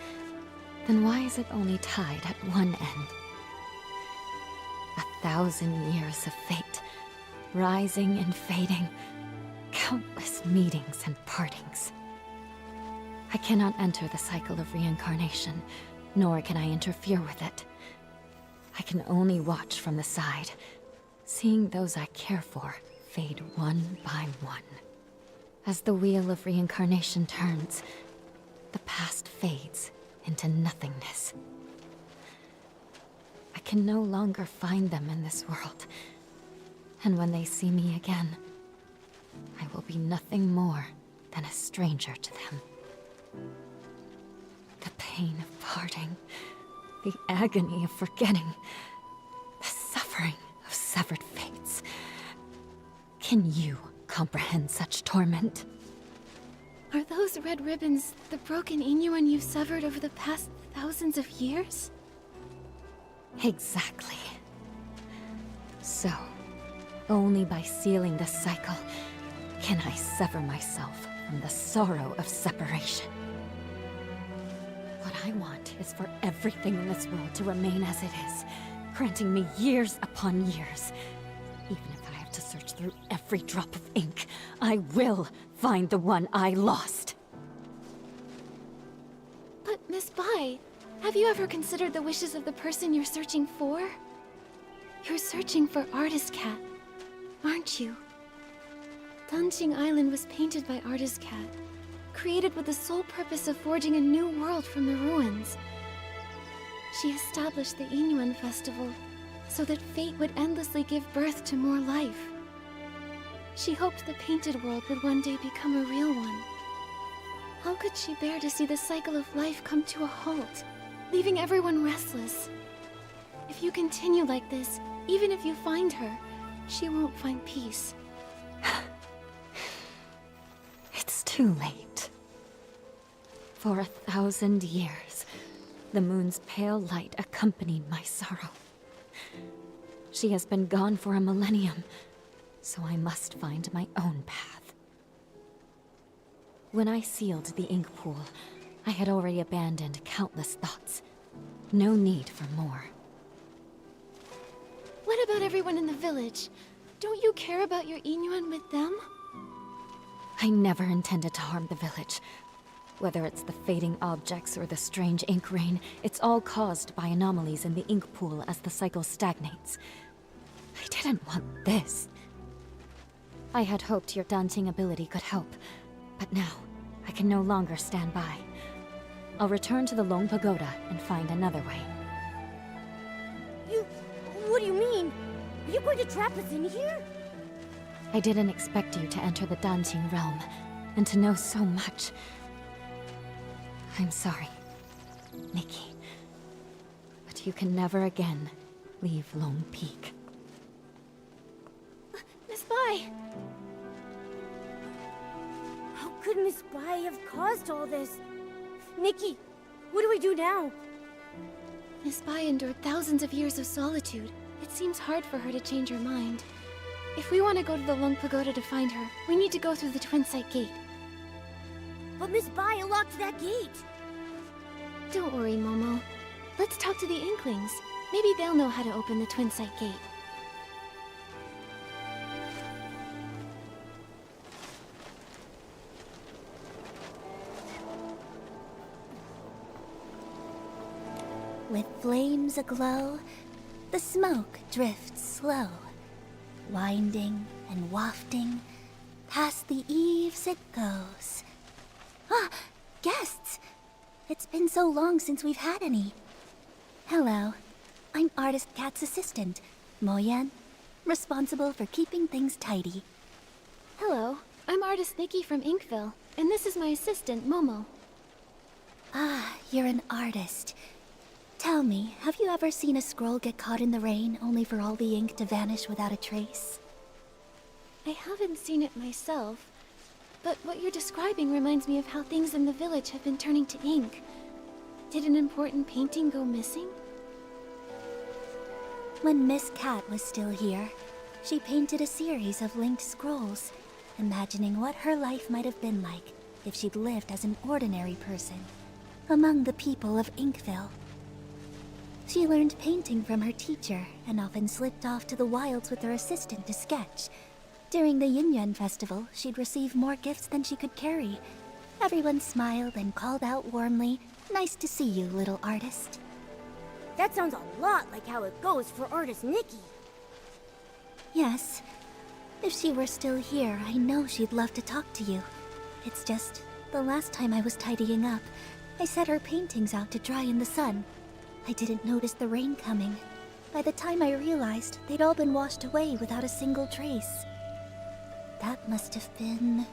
then why is it only tied at one end? 1,000 years of fate, rising and fading. Countless meetings and partings. I cannot enter the cycle of reincarnation, nor can I interfere with it. I can only watch from the side, seeing those I care for fade one by one. As the wheel of reincarnation turns, the past fades into nothingness. I can no longer find them in this world, and when they see me again, I will be nothing more than a stranger to them. The pain of parting, the agony of forgetting, the suffering of severed fates. Can you comprehend such torment? Are those red ribbons the broken Inuan you've severed over the past thousands of years? Exactly. So, only by sealing the cycle can I sever myself from the sorrow of separation. What I want is for everything in this world to remain as it is, granting me years upon years. Even if I have to search through every drop of ink, I will find the one I lost. But Miss Bai, have you ever considered the wishes of the person you're searching for? You're searching for Artist Cat, aren't you? Danqing Island was painted by Artist Cat, created with the sole purpose of forging a new world from the ruins. She established the Inuan Festival so that fate would endlessly give birth to more life. She hoped the painted world would one day become a real one. How could she bear to see the cycle of life come to a halt, leaving everyone restless? If you continue like this, even if you find her, she won't find peace. It's too late. For 1,000 years, the moon's pale light accompanied my sorrow. She has been gone for a millennium, so I must find my own path. When I sealed the ink pool, I had already abandoned countless thoughts. No need for more. What about everyone in the village? Don't you care about your Inuan with them? I never intended to harm the village. Whether it's the fading objects or the strange ink rain, it's all caused by anomalies in the ink pool as the cycle stagnates. I didn't want this. I had hoped your daunting ability could help, but now I can no longer stand by. I'll return to the Lone Pagoda and find another way. What do you mean? Are you going to trap us in here? I didn't expect you to enter the dancing realm, and to know so much. I'm sorry, Nikki. But you can never again leave Lone Peak. Miss Bai! How could Miss Bai have caused all this? Nikki, what do we do now? Miss Bai endured thousands of years of solitude. It seems hard for her to change her mind. If we want to go to the Lone Pagoda to find her, we need to go through the Twin Sight Gate. But Miss Bai locked that gate. Don't worry, Momo. Let's talk to the Inklings. Maybe they'll know how to open the Twin Sight Gate. With flames aglow, the smoke drifts slow, winding and wafting, past the eaves it goes. Ah, guests! It's been so long since we've had any. Hello, I'm Artist Cat's assistant, Moyan, responsible for keeping things tidy. Hello, I'm Artist Nikki from Inkville, and this is my assistant, Momo. Ah, you're an artist. Tell me, have you ever seen a scroll get caught in the rain only for all the ink to vanish without a trace? I haven't seen it myself, but what you're describing reminds me of how things in the village have been turning to ink. Did an important painting go missing? When Miss Cat was still here, she painted a series of linked scrolls, imagining what her life might have been like if she'd lived as an ordinary person among the people of Inkville. She learned painting from her teacher and often slipped off to the wilds with her assistant to sketch, During the Yuan festival, she'd receive more gifts than she could carry. Everyone smiled and called out warmly, "Nice to see you, little artist." That sounds a lot like how it goes for artist Nikki. Yes. If she were still here, I know she'd love to talk to you. It's just, the last time I was tidying up, I set her paintings out to dry in the sun. I didn't notice the rain coming. By the time I realized, they'd all been washed away without a single trace. That must have been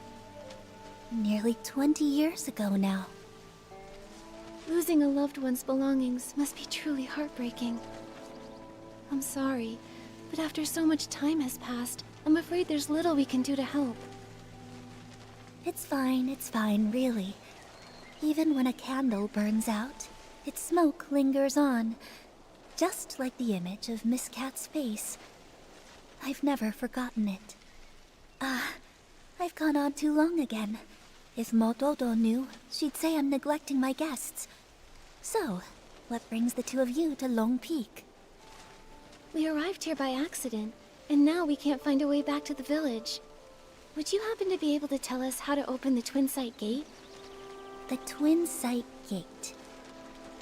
nearly 20 years ago now. Losing a loved one's belongings must be truly heartbreaking. I'm sorry, but after so much time has passed, I'm afraid there's little we can do to help. It's fine, really. Even when a candle burns out, its smoke lingers on, just like the image of Miss Cat's face. I've never forgotten it. I've gone on too long again. If Mododo knew, she'd say I'm neglecting my guests. So, what brings the two of you to Long Peak? We arrived here by accident, and now we can't find a way back to the village. Would you happen to be able to tell us how to open the Twin Sight Gate? The Twin Sight Gate.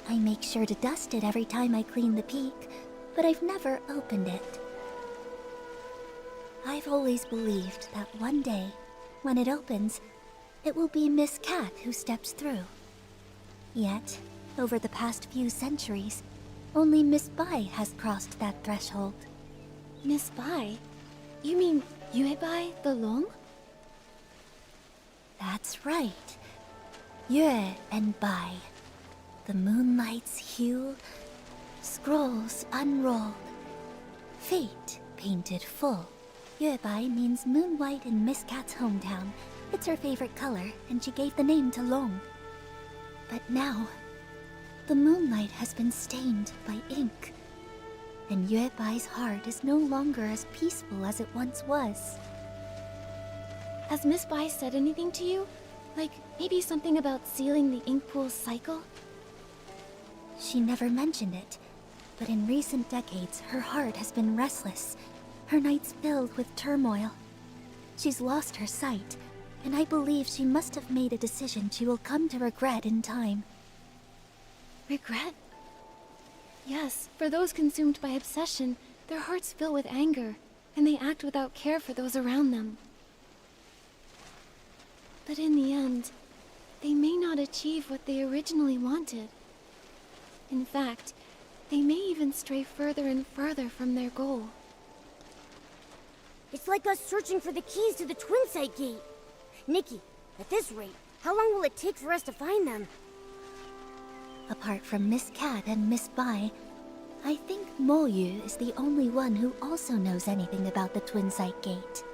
I make sure to dust it every time I clean the peak, but I've never opened it. I've always believed that one day, when it opens, it will be Miss Cat who steps through. Yet, over the past few centuries, only Miss Bai has crossed that threshold. Miss Bai? You mean Yuebai the Long? That's right. Yue and Bai. The moonlight's hue, scrolls unrolled, fate painted full. Yuebai means moon white in Miss Cat's hometown. It's her favorite color, and she gave the name to Long. But now, the moonlight has been stained by ink, and Yuebai's heart is no longer as peaceful as it once was. Has Miss Bai said anything to you? Like, maybe something about sealing the ink pool's cycle? She never mentioned it, but in recent decades, her heart has been restless, her nights filled with turmoil. She's lost her sight, and I believe she must have made a decision she will come to regret in time. Regret? Yes, for those consumed by obsession, their hearts fill with anger, and they act without care for those around them. But in the end, they may not achieve what they originally wanted. In fact, they may even stray further and further from their goal. It's like us searching for the keys to the Twin Sight Gate. Nikki, at this rate, how long will it take for us to find them? Apart from Miss Cat and Miss Bai, I think Mo Yu is the only one who also knows anything about the Twin Sight Gate.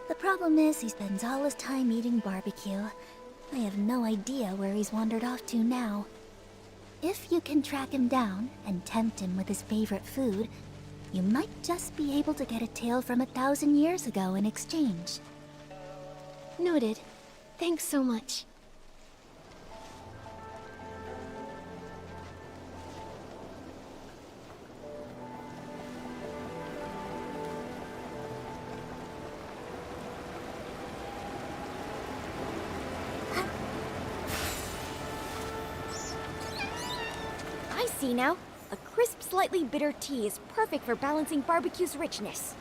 The problem is he spends all his time eating barbecue. I have no idea where he's wandered off to now. If you can track him down and tempt him with his favorite food, you might just be able to get a tale from 1,000 years ago in exchange. Noted. Thanks so much. I see now. A crisp, slightly bitter tea is perfect for balancing barbecue's richness.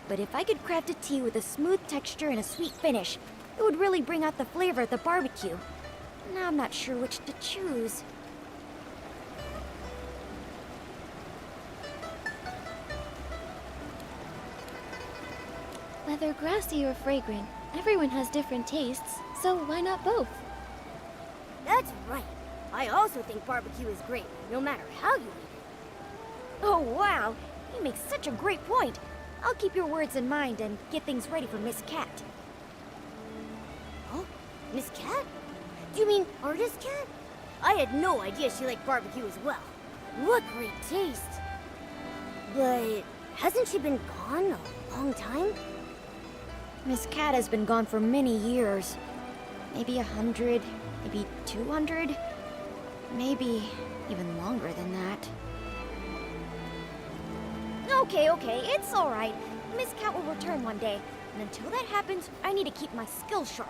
But if I could craft a tea with a smooth texture and a sweet finish, it would really bring out the flavor of the barbecue. Now I'm not sure which to choose. Whether grassy or fragrant, everyone has different tastes, so why not both? That's right. I also think barbecue is great, no matter how you eat it. Oh, wow. You make such a great point. I'll keep your words in mind and get things ready for Miss Cat. Oh, Miss Cat? Do you mean Artist Cat? I had no idea she liked barbecue as well. What great taste. But hasn't she been gone a long time? Miss Cat has been gone for many years. Maybe 100, maybe 200, maybe even longer than that. Okay, it's all right. Miss Cat will return one day, and until that happens, I need to keep my skills sharp.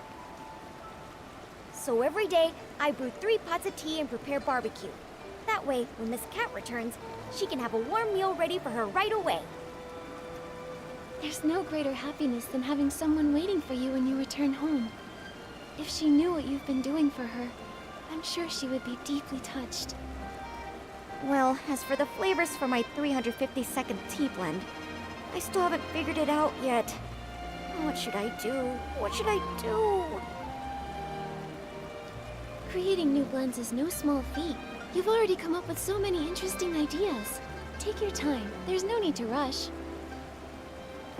So every day, I brew 3 pots of tea and prepare barbecue. That way, when Miss Cat returns, she can have a warm meal ready for her right away. There's no greater happiness than having someone waiting for you when you return home. If she knew what you've been doing for her, I'm sure she would be deeply touched. Well, as for the flavors for my 352nd tea blend, I still haven't figured it out yet. What should I do? What should I do? Creating new blends is no small feat. You've already come up with so many interesting ideas. Take your time. There's no need to rush.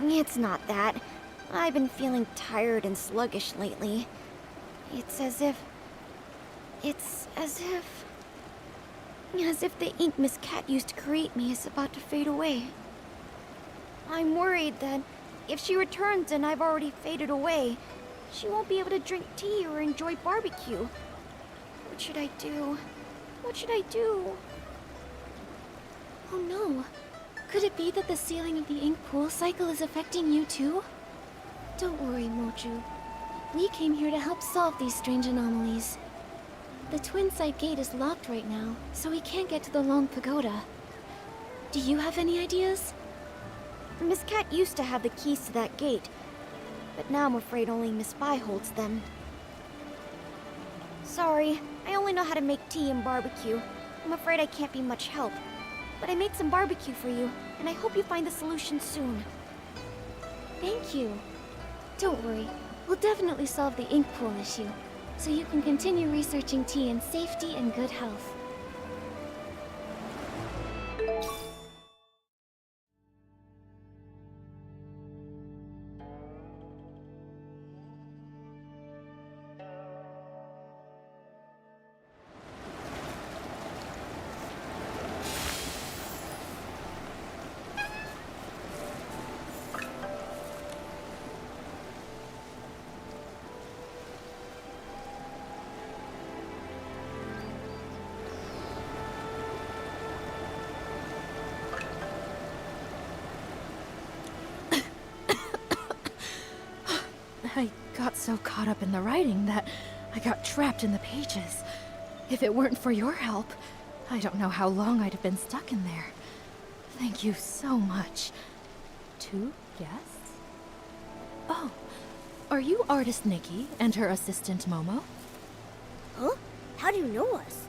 It's not that. I've been feeling tired and sluggish lately. It's as if the ink Miss Cat used to create me is about to fade away. I'm worried that if she returns and I've already faded away, she won't be able to drink tea or enjoy barbecue. What should I do? What should I do? Oh no. Could it be that the sealing of the ink pool cycle is affecting you too? Don't worry, Moju. We came here to help solve these strange anomalies. The twin side gate is locked right now, so we can't get to the Long Pagoda. Do you have any ideas? Miss Cat used to have the keys to that gate, but now I'm afraid only Miss Bai holds them. Sorry, I only know how to make tea and barbecue. I'm afraid I can't be much help. But I made some barbecue for you, and I hope you find the solution soon. Thank you. Don't worry, we'll definitely solve the ink pool issue, so you can continue researching tea in safety and good health. I got so caught up in the writing that I got trapped in the pages. If it weren't for your help, I don't know how long I'd have been stuck in there. Thank you so much. 2 guests? Oh, are you artist Nikki and her assistant Momo? Huh? How do you know us?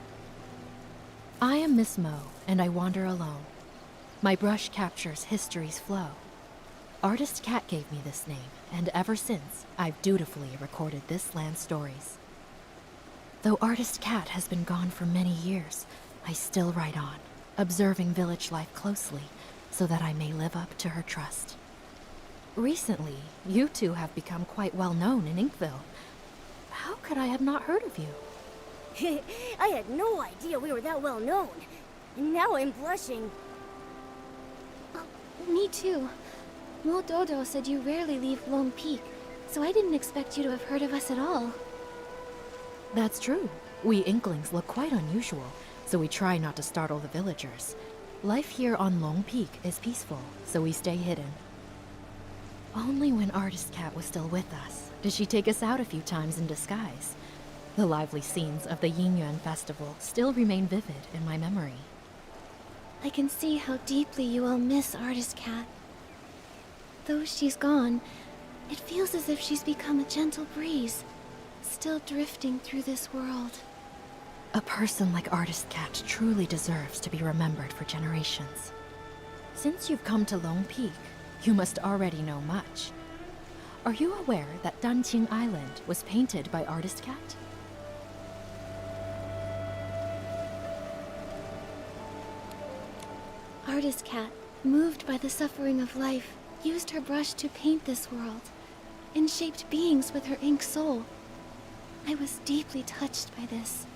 I am Miss Mo, and I wander alone. My brush captures history's flow. Artist Cat gave me this name, and ever since, I've dutifully recorded this land's stories. Though Artist Cat has been gone for many years, I still write on, observing village life closely, so that I may live up to her trust. Recently, you two have become quite well known in Inkville. How could I have not heard of you? I had no idea we were that well known. And now I'm blushing. Me too. Mo Dodo said you rarely leave Lone Peak, so I didn't expect you to have heard of us at all. That's true. We Inklings look quite unusual, so we try not to startle the villagers. Life here on Long Peak is peaceful, so we stay hidden. Only when Artist Cat was still with us did she take us out a few times in disguise. The lively scenes of the Yuan festival still remain vivid in my memory. I can see how deeply you all miss Artist Cat. Though she's gone, it feels as if she's become a gentle breeze, still drifting through this world. A person like Artist Cat truly deserves to be remembered for generations. Since you've come to Lone Peak, you must already know much. Are you aware that Danqing Island was painted by Artist Cat? Artist Cat, moved by the suffering of life, used her brush to paint this world, and shaped beings with her ink soul. I was deeply touched by this.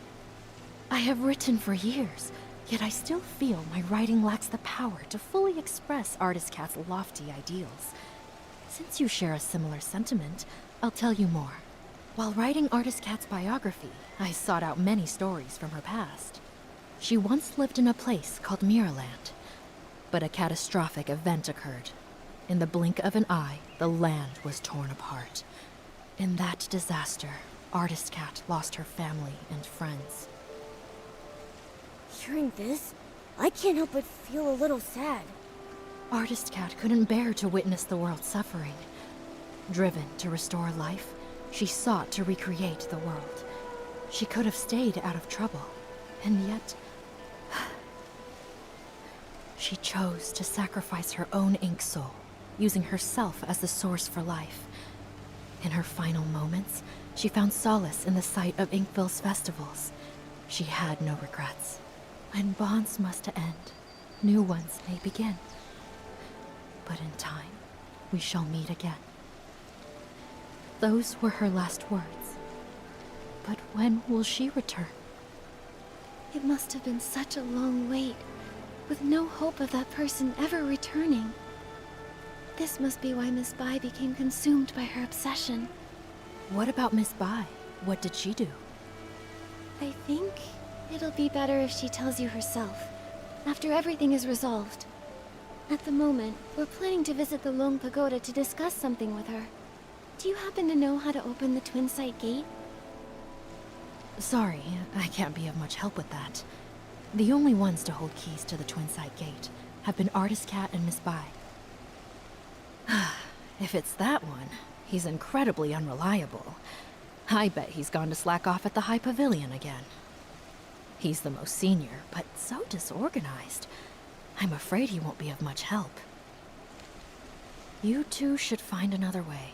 I have written for years, yet I still feel my writing lacks the power to fully express Artist Cat's lofty ideals. Since you share a similar sentiment, I'll tell you more. While writing Artist Cat's biography, I sought out many stories from her past. She once lived in a place called Mirrorland, but a catastrophic event occurred. In the blink of an eye, the land was torn apart. In that disaster, Artist Cat lost her family and friends. Hearing this, I can't help but feel a little sad. Artist Cat couldn't bear to witness the world suffering. Driven to restore life, she sought to recreate the world. She could have stayed out of trouble, and yet... she chose to sacrifice her own ink soul, using herself as the source for life. In her final moments, she found solace in the sight of Inkville's festivals. She had no regrets. When bonds must end, new ones may begin. But in time, we shall meet again. Those were her last words. But when will she return? It must have been such a long wait, with no hope of that person ever returning. This must be why Miss Bai became consumed by her obsession. What about Miss Bai? What did she do? I think it'll be better if she tells you herself, after everything is resolved. At the moment, we're planning to visit the Long Pagoda to discuss something with her. Do you happen to know how to open the Twin Sight Gate? Sorry, I can't be of much help with that. The only ones to hold keys to the Twin Sight Gate have been Artist Cat and Miss Bai. If it's that one, he's incredibly unreliable. I bet he's gone to slack off at the High Pavilion again. He's the most senior, but so disorganized. I'm afraid he won't be of much help. You two should find another way.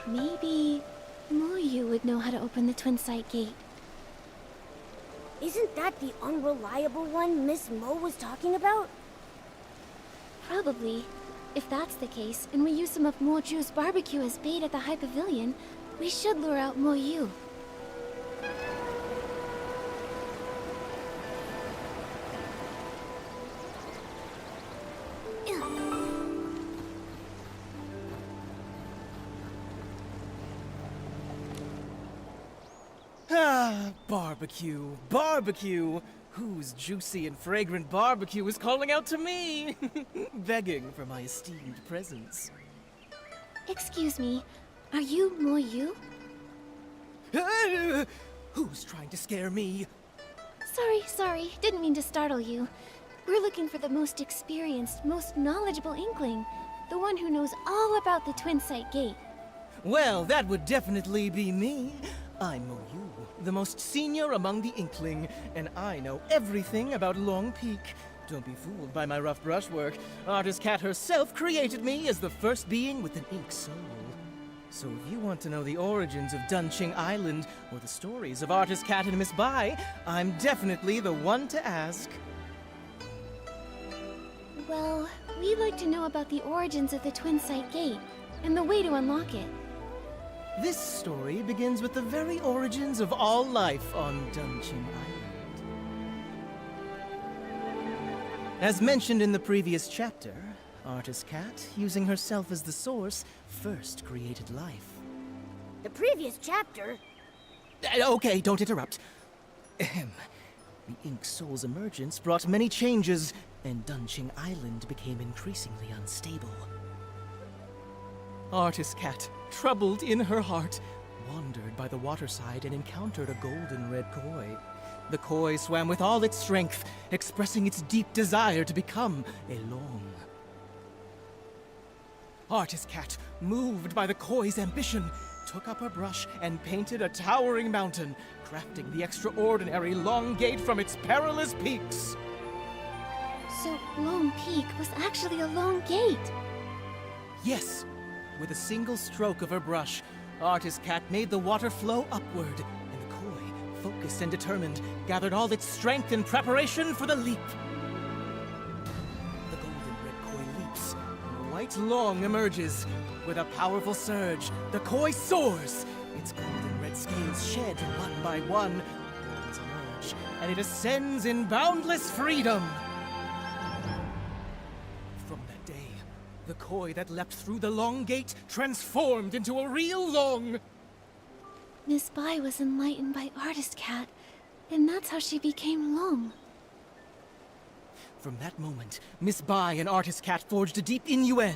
Maybe Moyu would know how to open the Twin Sight Gate. Isn't that the unreliable one Miss Mo was talking about? Probably. If that's the case, and we use some of Moju's barbecue as bait at the High Pavilion, we should lure out Moyu. Ah, barbecue, barbecue! Whose juicy and fragrant barbecue is calling out to me? Begging for my esteemed presence. Excuse me, are you Moyu? Ah, who's trying to scare me? Sorry, didn't mean to startle you. We're looking for the most experienced, most knowledgeable Inkling. The one who knows all about the Twin Sight Gate. Well, that would definitely be me. I'm Moyu, the most senior among the Inkling, and I know everything about Long Peak. Don't be fooled by my rough brushwork. Artist Cat herself created me as the first being with an ink soul. So if you want to know the origins of Dunqing Island, or the stories of Artist Cat and Miss Bai, I'm definitely the one to ask. Well, we'd like to know about the origins of the Twin Sight Gate, and the way to unlock it. This story begins with the very origins of all life on Dunqing Island. As mentioned in the previous chapter, Artist Cat, using herself as the source, first created life. The previous chapter? Okay, don't interrupt. Ahem. The Ink Soul's emergence brought many changes, and Dunqing Island became increasingly unstable. Artist Cat, troubled in her heart, wandered by the waterside and encountered a golden red koi. The koi swam with all its strength, expressing its deep desire to become a long. Artist Cat, moved by the koi's ambition, took up her brush and painted a towering mountain, crafting the extraordinary Long Gate from its perilous peaks. So Long Peak was actually a long gate. Yes. With a single stroke of her brush, Artist Cat made the water flow upward, and the koi, focused and determined, gathered all its strength in preparation for the leap. The golden red koi leaps, and the white long emerges. With a powerful surge, the koi soars. Its golden red scales shed one by one. Horns emerge, and it ascends in boundless freedom. From that day, the koi that leapt through the Long Gate transformed into a real long. Miss Bai was enlightened by Artist Cat, and that's how she became Long. From that moment, Miss Bai and Artist Cat forged a deep in Yuan,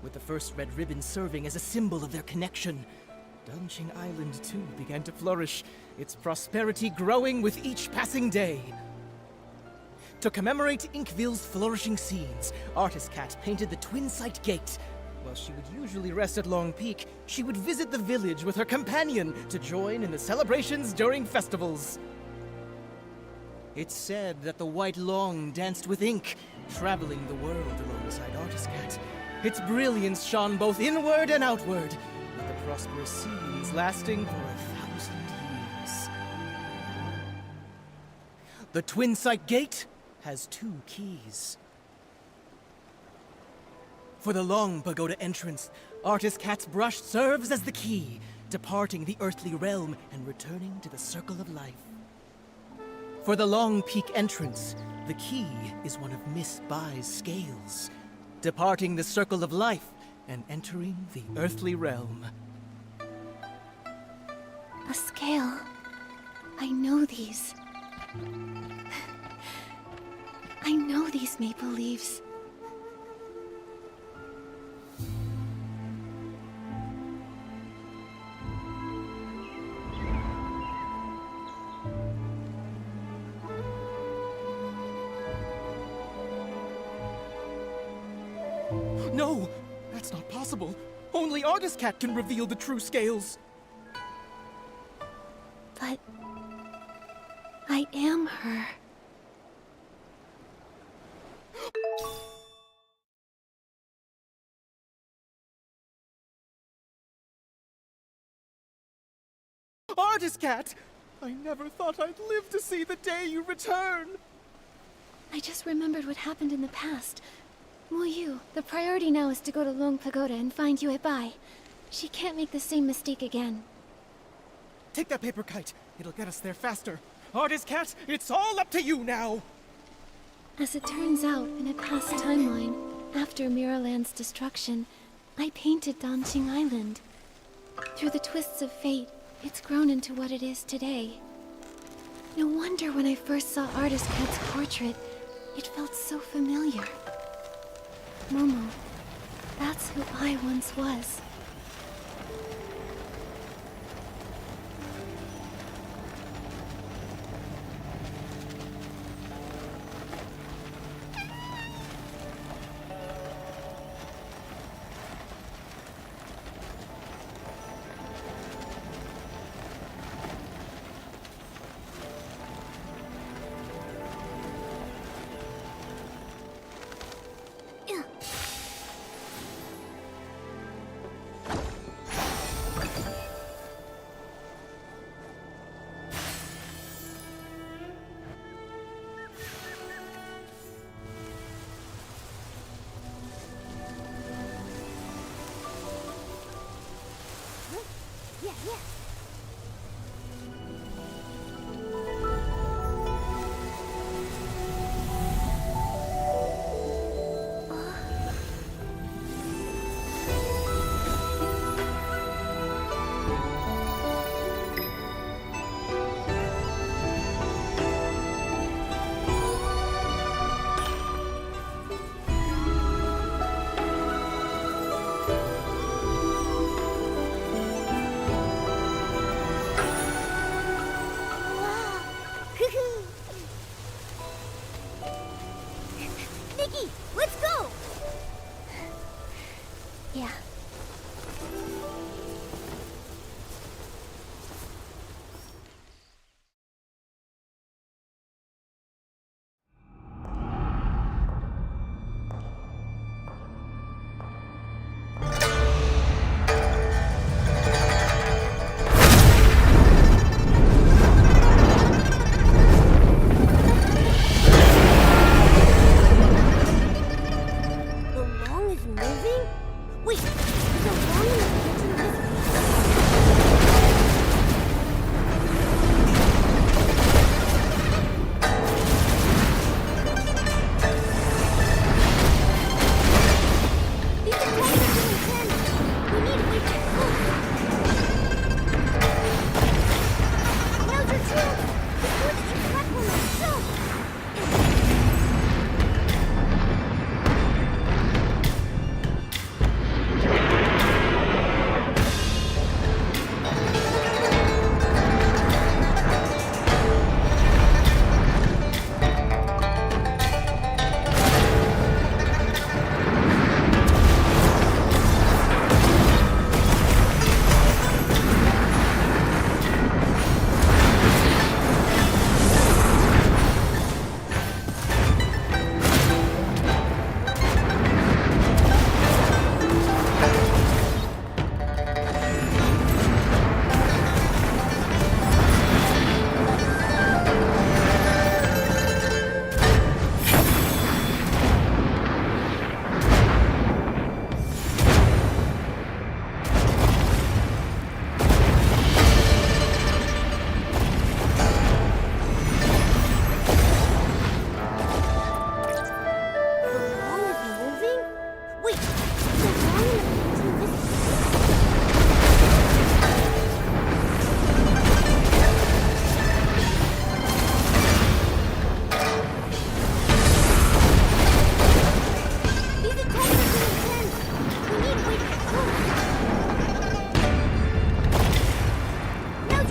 with the first red ribbon serving as a symbol of their connection. Dunqing Island, too, began to flourish, its prosperity growing with each passing day. To commemorate Inkville's flourishing scenes, Artist Cat painted the Twin Sight Gate. While she would usually rest at Long Peak, she would visit the village with her companion to join in the celebrations during festivals. It's said that the White Long danced with ink, traveling the world alongside Artist Cat. Its brilliance shone both inward and outward, with the prosperous scenes lasting for 1,000 years. The Twin Sight Gate has 2 keys. For the Long Pagoda entrance, Artist Cat's brush serves as the key, departing the earthly realm and returning to the Circle of Life. For the Long Peak entrance, the key is one of Miss Bai's scales, departing the Circle of Life and entering the earthly realm. A scale. I know these. I know these maple leaves. No! That's not possible! Only Artist Cat can reveal the true scales! But I am her. Artist Cat! I never thought I'd live to see the day you return! I just remembered what happened in the past. Moyu, the priority now is to go to Long Pagoda and find Yue Bai. She can't make the same mistake again. Take that paper kite. It'll get us there faster. Artist Cat, it's all up to you now! As it turns out, in a past timeline, after Miraland's destruction, I painted Danqing Island. Through the twists of fate, it's grown into what it is today. No wonder when I first saw Artist Cat's portrait, it felt so familiar. Momo, that's who I once was.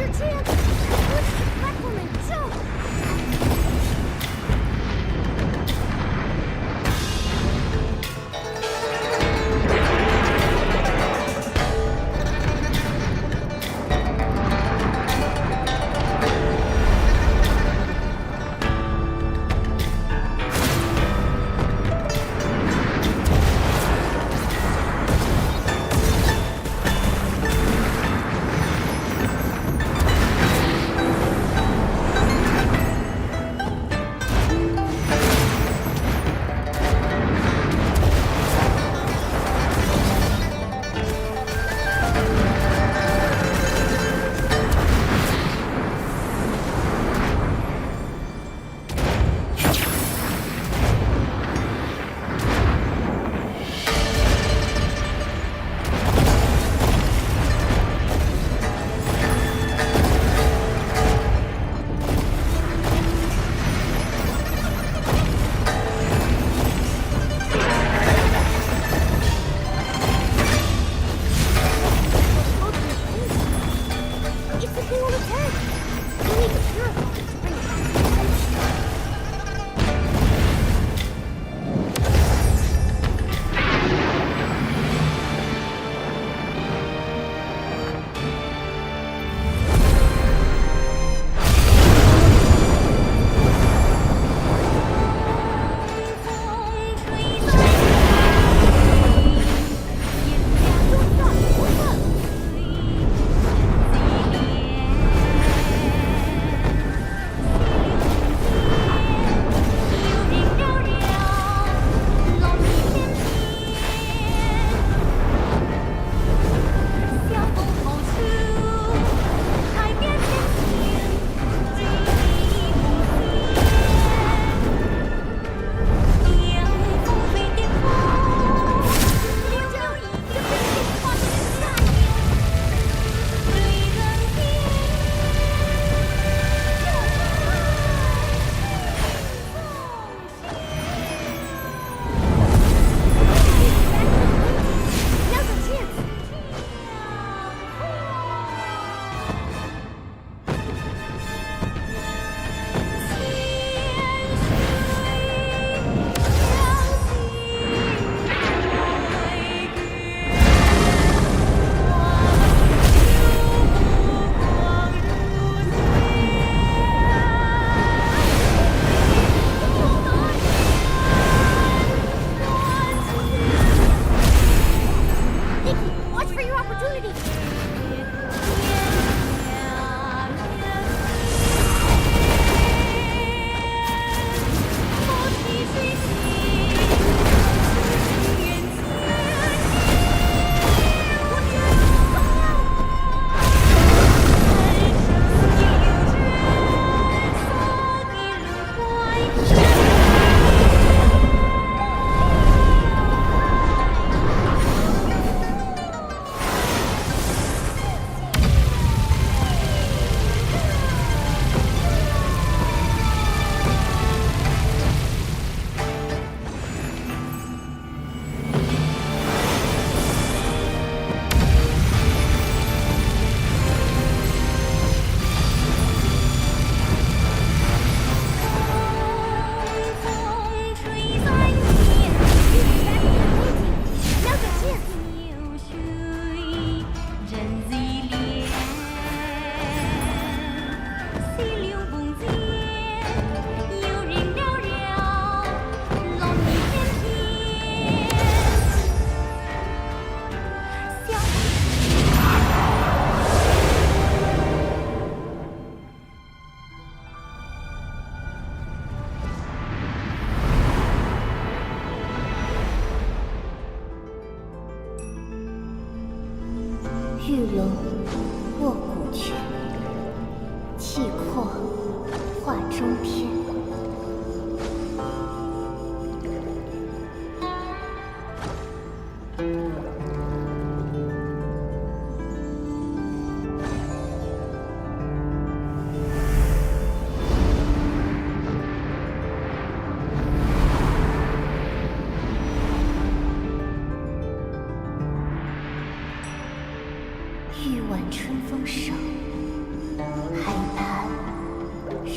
your chance! Push the platform and jump!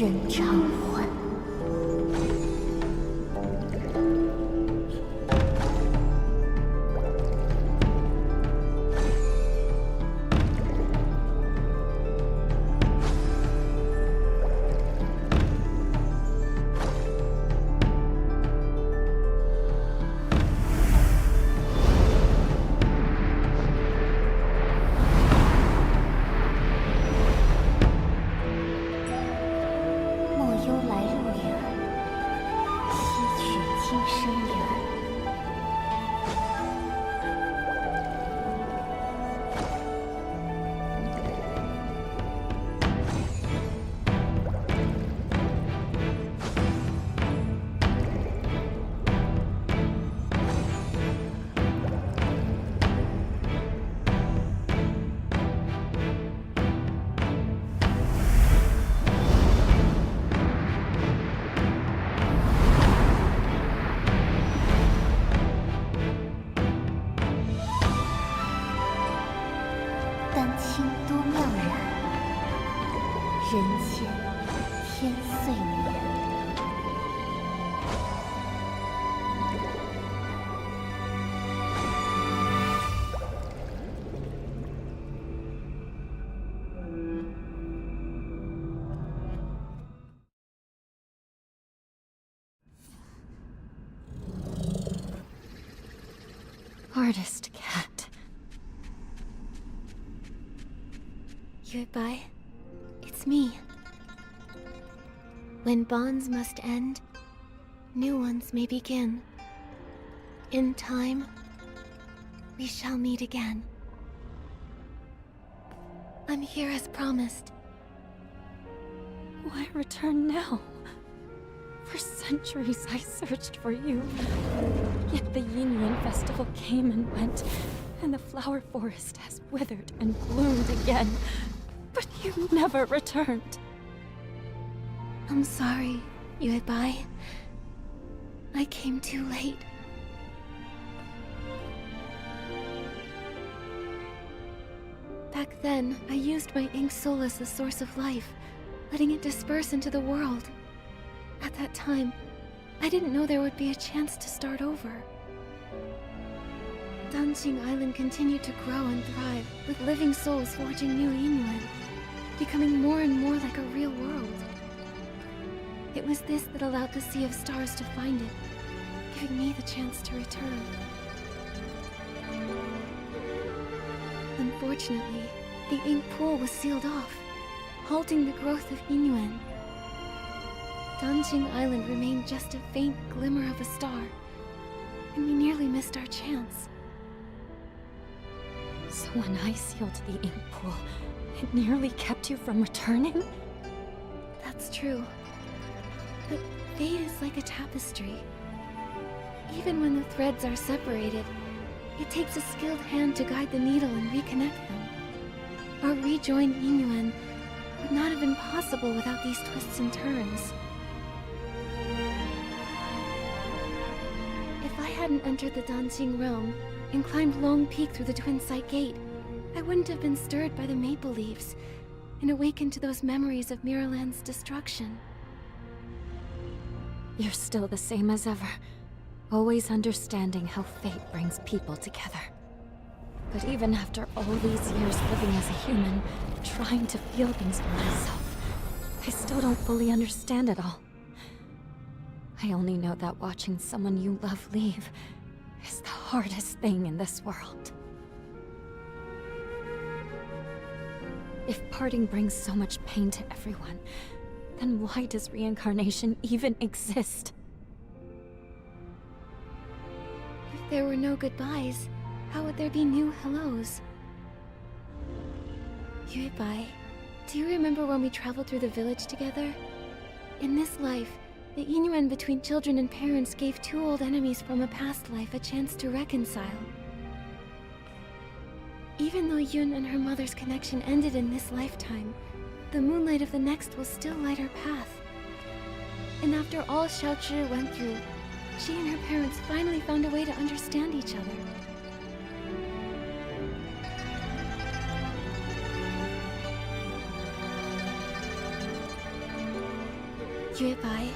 人偿还。丹青多妙然，人间天岁年。Artist cat. Goodbye. It's me. When bonds must end, new ones may begin. In time, we shall meet again. I'm here as promised. Why return now? For centuries I searched for you. Yet the Yuan festival came and went, and the flower forest has withered and bloomed again. But you never returned. I'm sorry, Yuan. I came too late. Back then, I used my ink soul as the source of life, letting it disperse into the world. At that time, I didn't know there would be a chance to start over. Danjing Island continued to grow and thrive, with living souls forging new Yuan, becoming more and more like a real world. It was this that allowed the Sea of Stars to find it, giving me the chance to return. Unfortunately, the ink pool was sealed off, halting the growth of Yuan. Danjing Island remained just a faint glimmer of a star, and we nearly missed our chance. So when I sealed the ink pool, it nearly kept you from returning? That's true. But fate is like a tapestry. Even when the threads are separated, it takes a skilled hand to guide the needle and reconnect them. Our rejoined Yuan would not have been possible without these twists and turns. If I hadn't entered the Danjing realm and climbed Long Peak through the Twin Sight Gate, I wouldn't have been stirred by the maple leaves and awakened to those memories of Miraland's destruction. You're still the same as ever, always understanding how fate brings people together. But even after all these years living as a human, trying to feel things for myself, I still don't fully understand it all. I only know that watching someone you love leave is the hardest thing in this world. If parting brings so much pain to everyone, then why does reincarnation even exist? If there were no goodbyes, how would there be new hellos? Yuan, do you remember when we traveled through the village together? In this life, the Yuan between children and parents gave two old enemies from a past life a chance to reconcile. Even though Yun and her mother's connection ended in this lifetime, the moonlight of the next will still light her path. And after all Xiaozhi went through, she and her parents finally found a way to understand each other. Yuebai,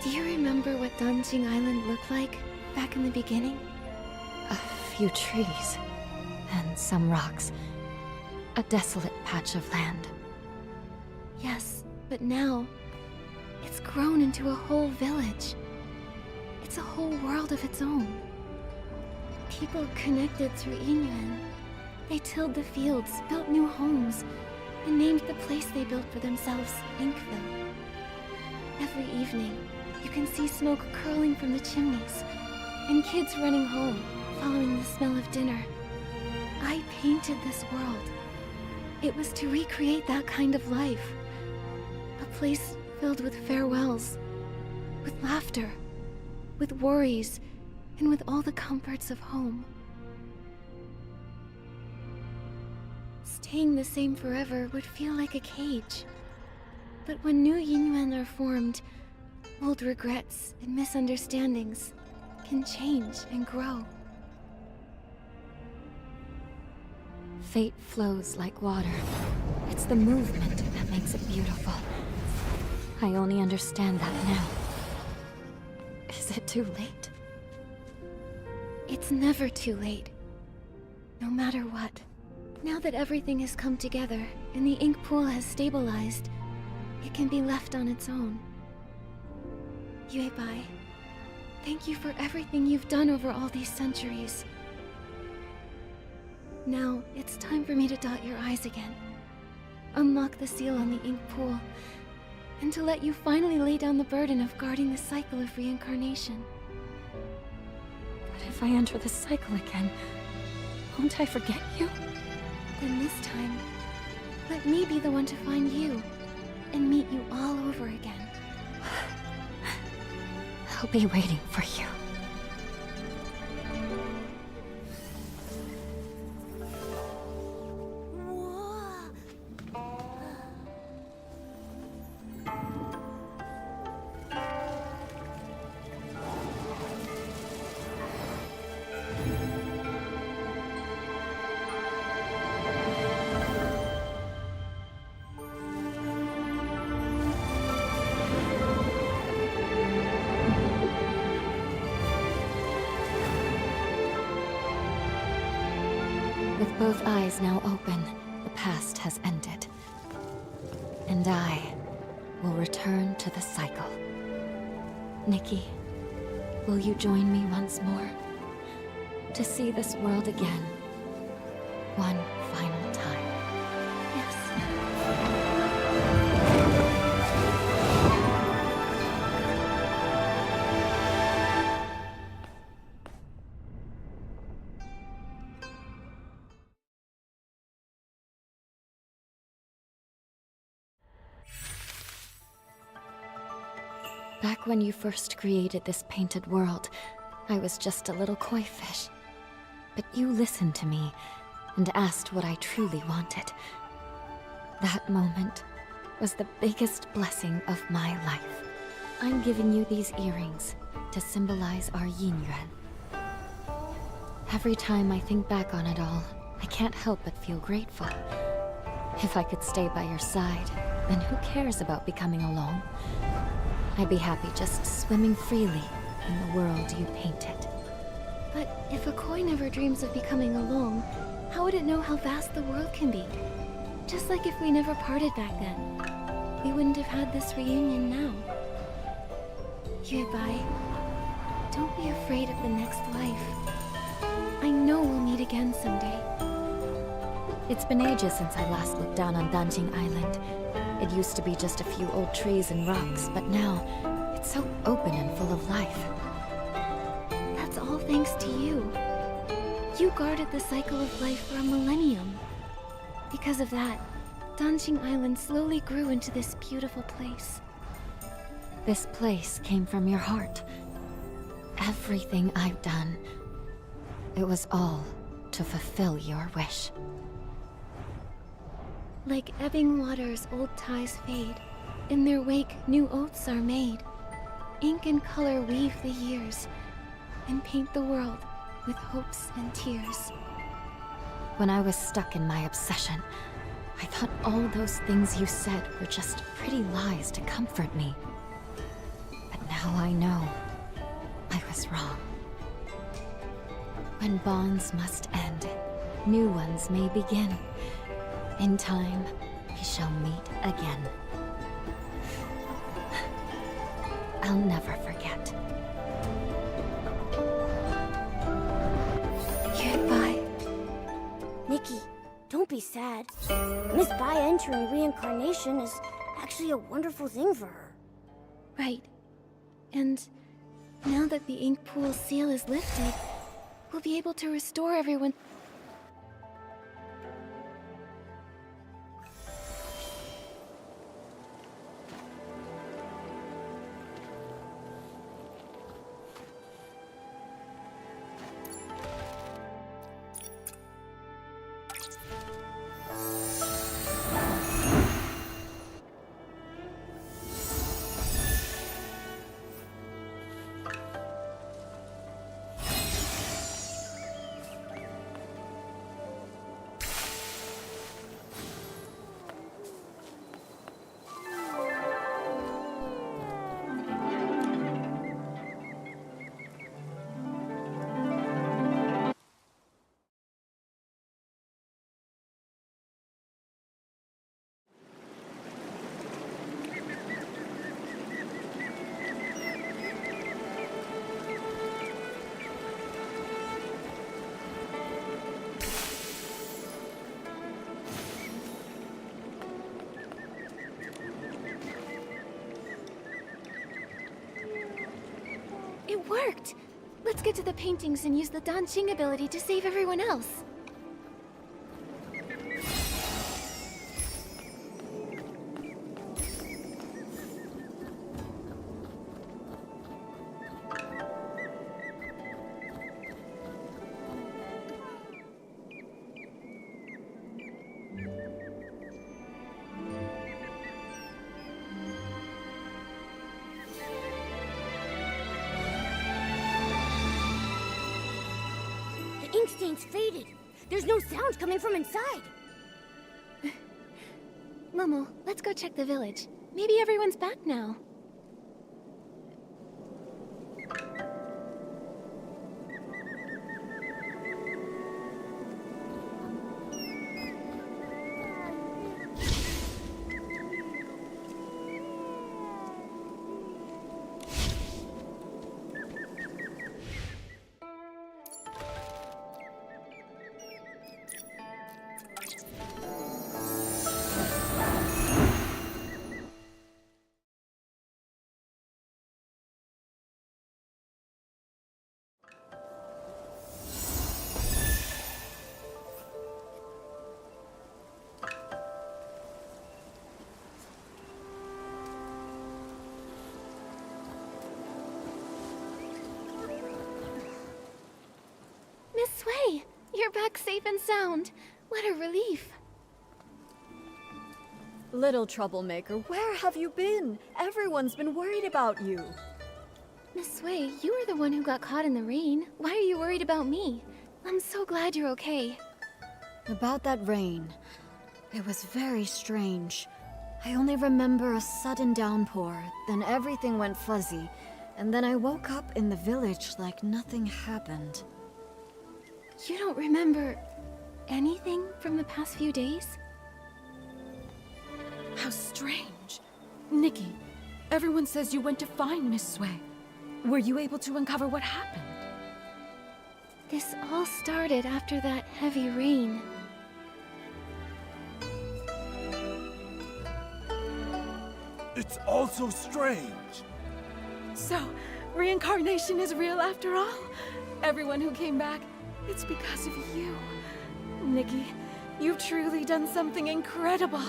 do you remember what Danjing Island looked like back in the beginning? A few trees and some rocks. A desolate patch of land. Yes, but now it's grown into a whole village. It's a whole world of its own. People connected through Yuan. They tilled the fields, built new homes, and named the place they built for themselves Inkville. Every evening, you can see smoke curling from the chimneys, and kids running home, following the smell of dinner. I painted this world. It was to recreate that kind of life. A place filled with farewells, with laughter, with worries, and with all the comforts of home. Staying the same forever would feel like a cage. But when new Yuan are formed, old regrets and misunderstandings can change and grow. Fate flows like water. It's the movement that makes it beautiful. I only understand that now. Is it too late? It's never too late. No matter what. Now that everything has come together and the ink pool has stabilized, it can be left on its own. Yuebai, thank you for everything you've done over all these centuries. Now, it's time for me to dot your I's again. Unlock the seal on the ink pool, and to let you finally lay down the burden of guarding the cycle of reincarnation. But if I enter the cycle again, won't I forget you? Then this time, let me be the one to find you, and meet you all over again. I'll be waiting for you. With both eyes now open, the past has ended. And I will return to the cycle. Nikki, will you join me once more? To see this world again, one final time. Back when you first created this painted world, I was just a little koi fish. But you listened to me and asked what I truly wanted. That moment was the biggest blessing of my life. I'm giving you these earrings to symbolize our yin yuan. Every time I think back on it all, I can't help but feel grateful. If I could stay by your side, then who cares about becoming alone? I'd be happy just swimming freely in the world you painted. But if a koi never dreams of becoming alone, how would it know how vast the world can be? Just like if we never parted back then, we wouldn't have had this reunion now. Yuebai, don't be afraid of the next life. I know we'll meet again someday. It's been ages since I last looked down on Danjing Island. It used to be just a few old trees and rocks, but now it's so open and full of life. That's all thanks to you. You guarded the cycle of life for a millennium. Because of that, Danjing Island slowly grew into this beautiful place. This place came from your heart. Everything I've done, it was all to fulfill your wish. Like ebbing waters, old ties fade. In their wake, new oaths are made. Ink and color weave the years, and paint the world with hopes and tears. When I was stuck in my obsession, I thought all those things you said were just pretty lies to comfort me. But now I know I was wrong. When bonds must end, new ones may begin. In time, we shall meet again. I'll never forget. Goodbye. Nikki, don't be sad. Miss Bai entering reincarnation is actually a wonderful thing for her. Right. And now that the ink pool seal is lifted, we'll be able to restore everyone. It worked! Let's get to the paintings and use the Danqing ability to save everyone else. The ink stain's faded. There's no sound coming from inside. Momo, let's go check the village. Maybe everyone's back now. Miss Sui, you're back safe and sound. What a relief. Little troublemaker, where have you been? Everyone's been worried about you. Miss Sui, you were the one who got caught in the rain. Why are you worried about me? I'm so glad you're okay. About that rain, it was very strange. I only remember a sudden downpour, then everything went fuzzy, and then I woke up in the village like nothing happened. You don't remember anything from the past few days? How strange. Nikki, everyone says you went to find Miss Sui. Were you able to uncover what happened? This all started after that heavy rain. It's all so strange. So, reincarnation is real after all? Everyone who came back, it's because of you. Nikki, you've truly done something incredible.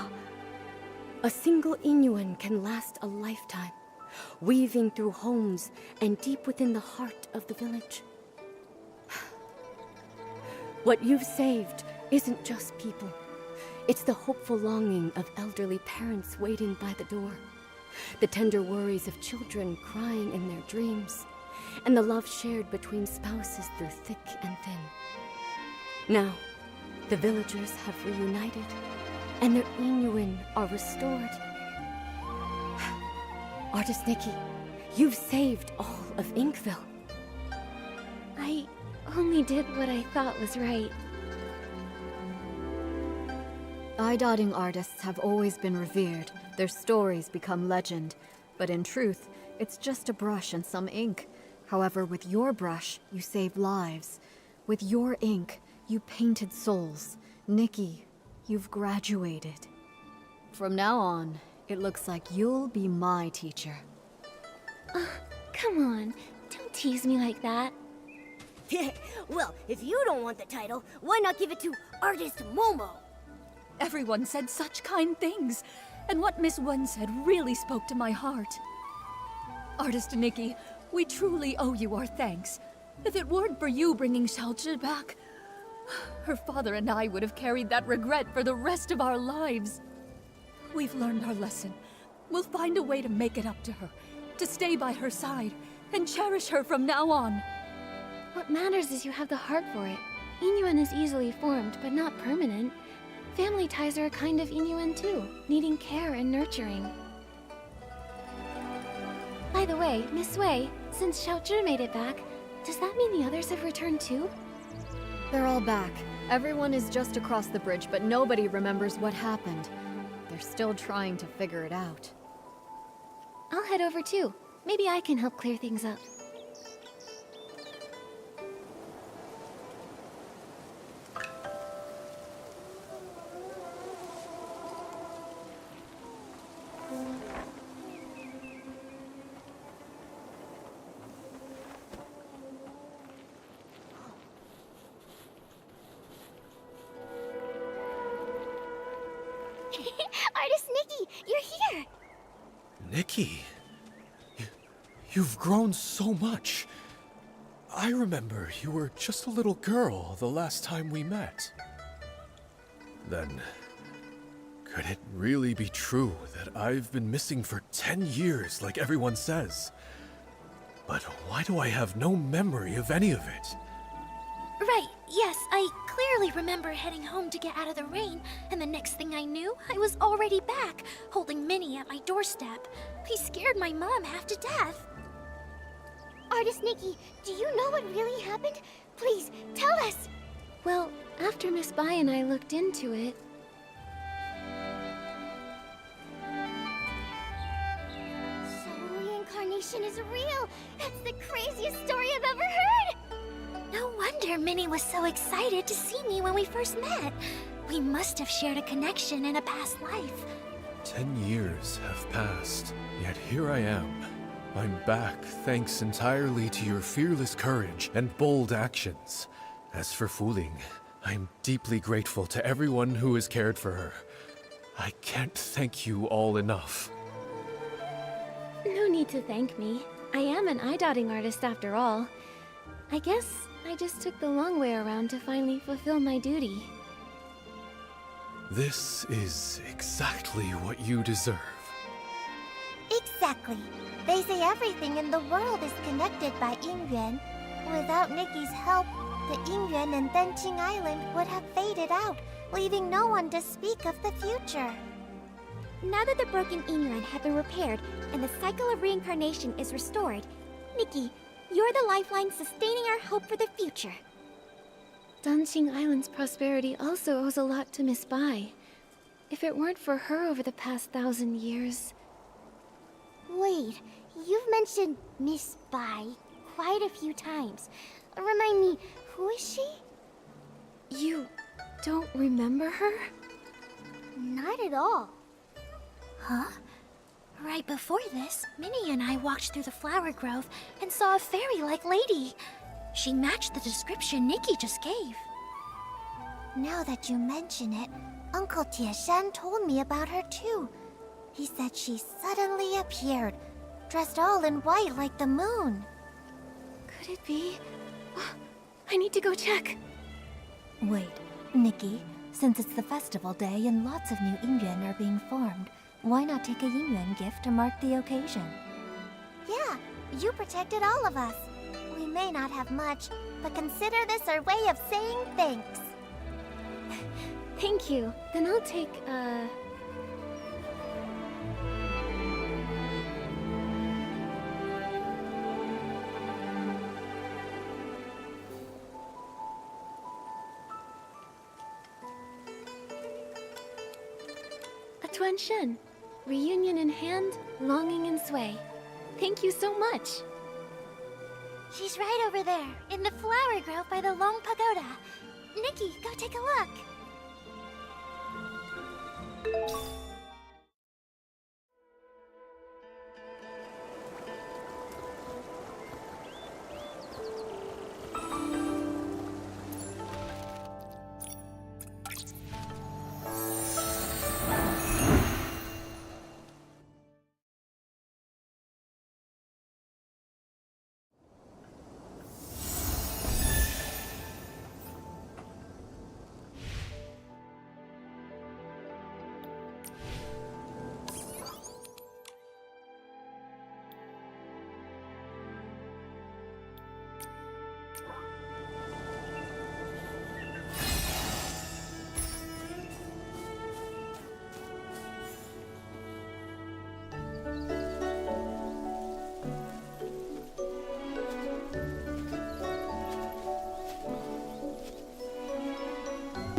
A single Inuan can last a lifetime, weaving through homes and deep within the heart of the village. What you've saved isn't just people. It's the hopeful longing of elderly parents waiting by the door, the tender worries of children crying in their dreams, and the love shared between spouses through thick and thin. Now, the villagers have reunited, and their Yuan are restored. Artist Nikki, you've saved all of Inkville. I only did what I thought was right. Eye-dotting artists have always been revered. Their stories become legend. But in truth, it's just a brush and some ink. However, with your brush, you save lives. With your ink, you painted souls. Nikki, you've graduated. From now on, it looks like you'll be my teacher. Come on, don't tease me like that. Well, if you don't want the title, why not give it to Artist Momo? Everyone said such kind things, and what Miss Wen said really spoke to my heart. Artist Nikki, we truly owe you our thanks. If it weren't for you bringing Xiaozhi back, her father and I would have carried that regret for the rest of our lives. We've learned our lesson. We'll find a way to make it up to her, to stay by her side, and cherish her from now on. What matters is you have the heart for it. Yuan is easily formed, but not permanent. Family ties are a kind of Yuan too, needing care and nurturing. By the way, Miss Wei, since Xiaozhi made it back, does that mean the others have returned too? They're all back. Everyone is just across the bridge, but nobody remembers what happened. They're still trying to figure it out. I'll head over too. Maybe I can help clear things up. Artist Nikki, you're here! Nikki, you've grown so much. I remember you were just a little girl the last time we met. Then, could it really be true that I've been missing for 10 years like everyone says? But why do I have no memory of any of it? Right, yes, I clearly remember heading home to get out of the rain, and the next thing I knew, I was already back, holding Minnie at my doorstep. I scared my mom half to death. Artist Nikki, do you know what really happened? Please, tell us! Well, after Miss Bai and I looked into it... So reincarnation is real! That's the craziest story I've ever heard! No wonder Minnie was so excited to see me when we first met. We must have shared a connection in a past life. 10 years have passed, yet here I am. I'm back thanks entirely to your fearless courage and bold actions. As for Fu Ling, I'm deeply grateful to everyone who has cared for her. I can't thank you all enough. No need to thank me. I am an eye-dotting artist after all. I guess I just took the long way around to finally fulfill my duty. This is exactly what you deserve. Exactly. They say everything in the world is connected by Yuan. Without Nikki's help, the Yuan and Benqing Island would have faded out, leaving no one to speak of the future. Now that the broken Yuan have been repaired and the cycle of reincarnation is restored, Nikki, you're the lifeline sustaining our hope for the future. Benqing Island's prosperity also owes a lot to Miss Bai. If it weren't for her over the past 1,000 years... Wait, you've mentioned Miss Bai quite a few times. Remind me, who is she? You don't remember her? Not at all. Huh? Right before this, Minnie and I walked through the flower grove and saw a fairy-like lady. She matched the description Nikki just gave. Now that you mention it, Uncle Tieshan told me about her too. He said she suddenly appeared, dressed all in white like the moon. Could it be? I need to go check. Wait, Nikki, since it's the festival day and lots of new Yuan are being formed, why not take a Yuan gift to mark the occasion? Yeah, you protected all of us. We may not have much, but consider this our way of saying thanks. Thank you. Then I'll take, a Tuan Shen. Reunion in hand, longing in sway. Thank you so much. She's right over there, in the flower grove by the Long Pagoda. Nikki, go take a look.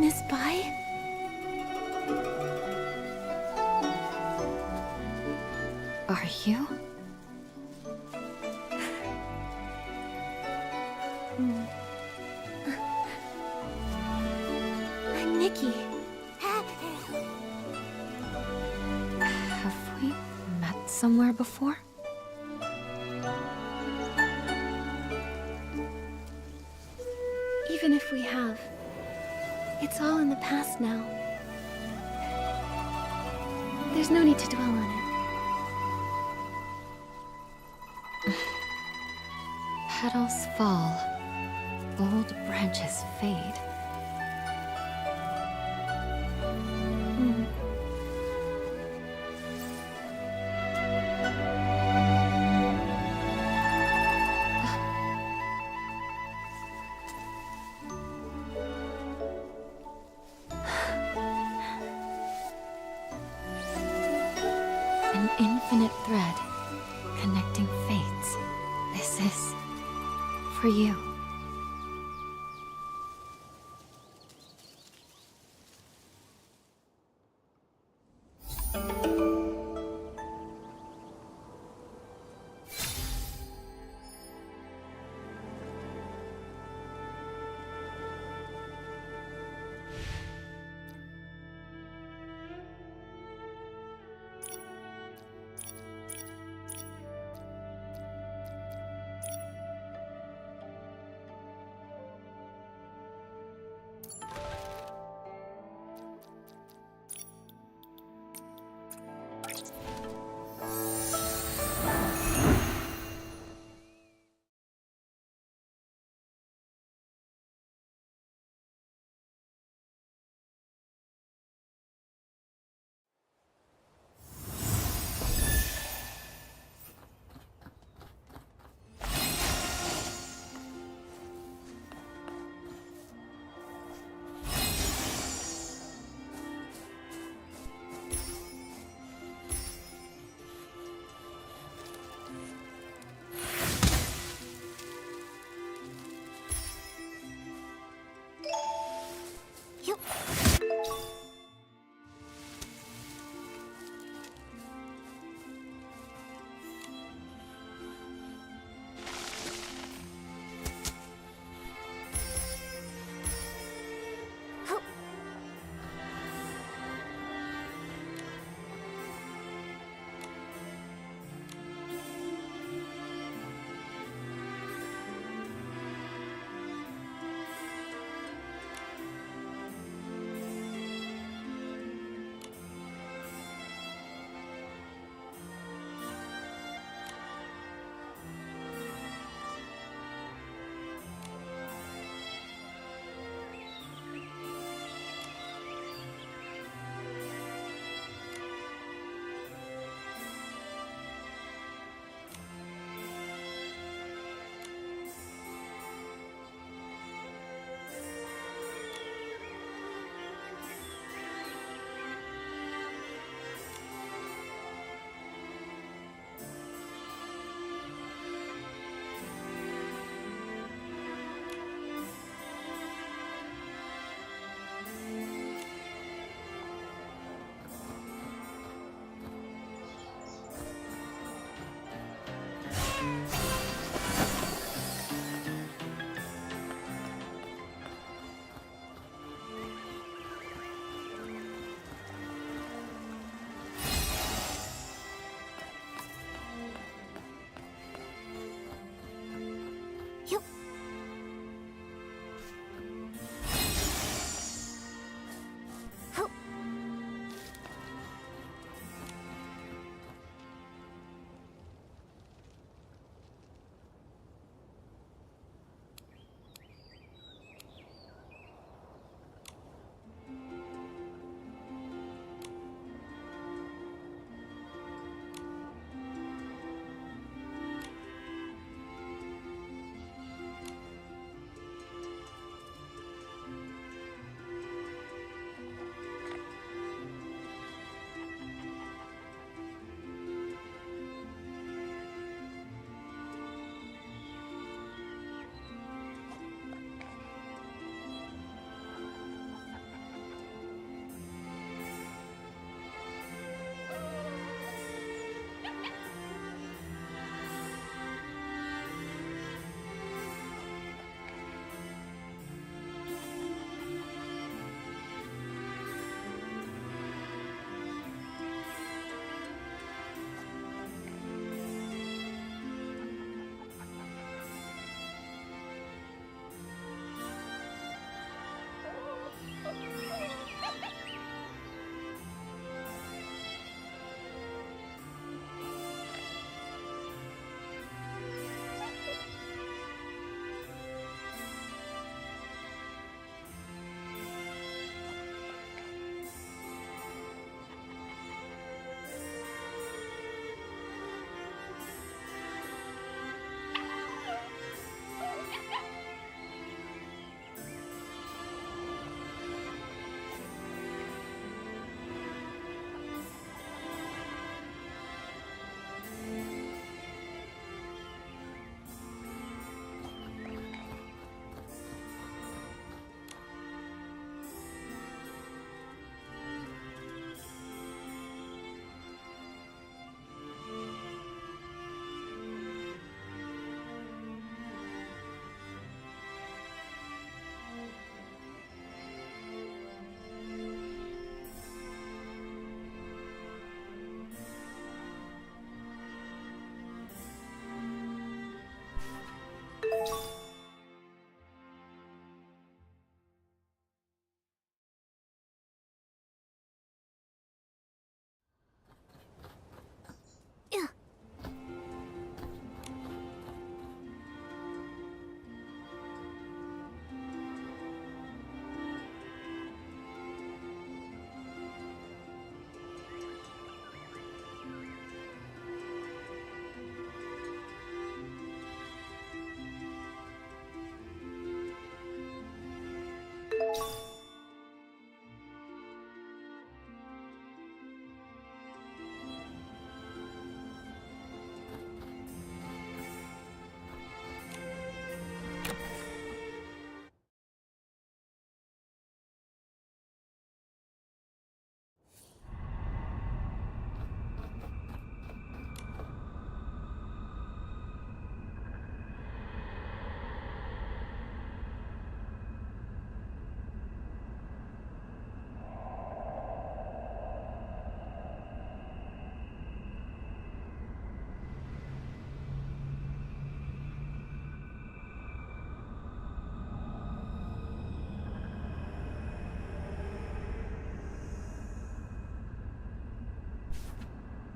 Miss Bai? Are you? I'm Nikki. Have we met somewhere before? Even if we have, it's all in the past now. There's no need to dwell on it. Petals fall, old branches fade. An infinite thread connecting fates. This is for you.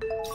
you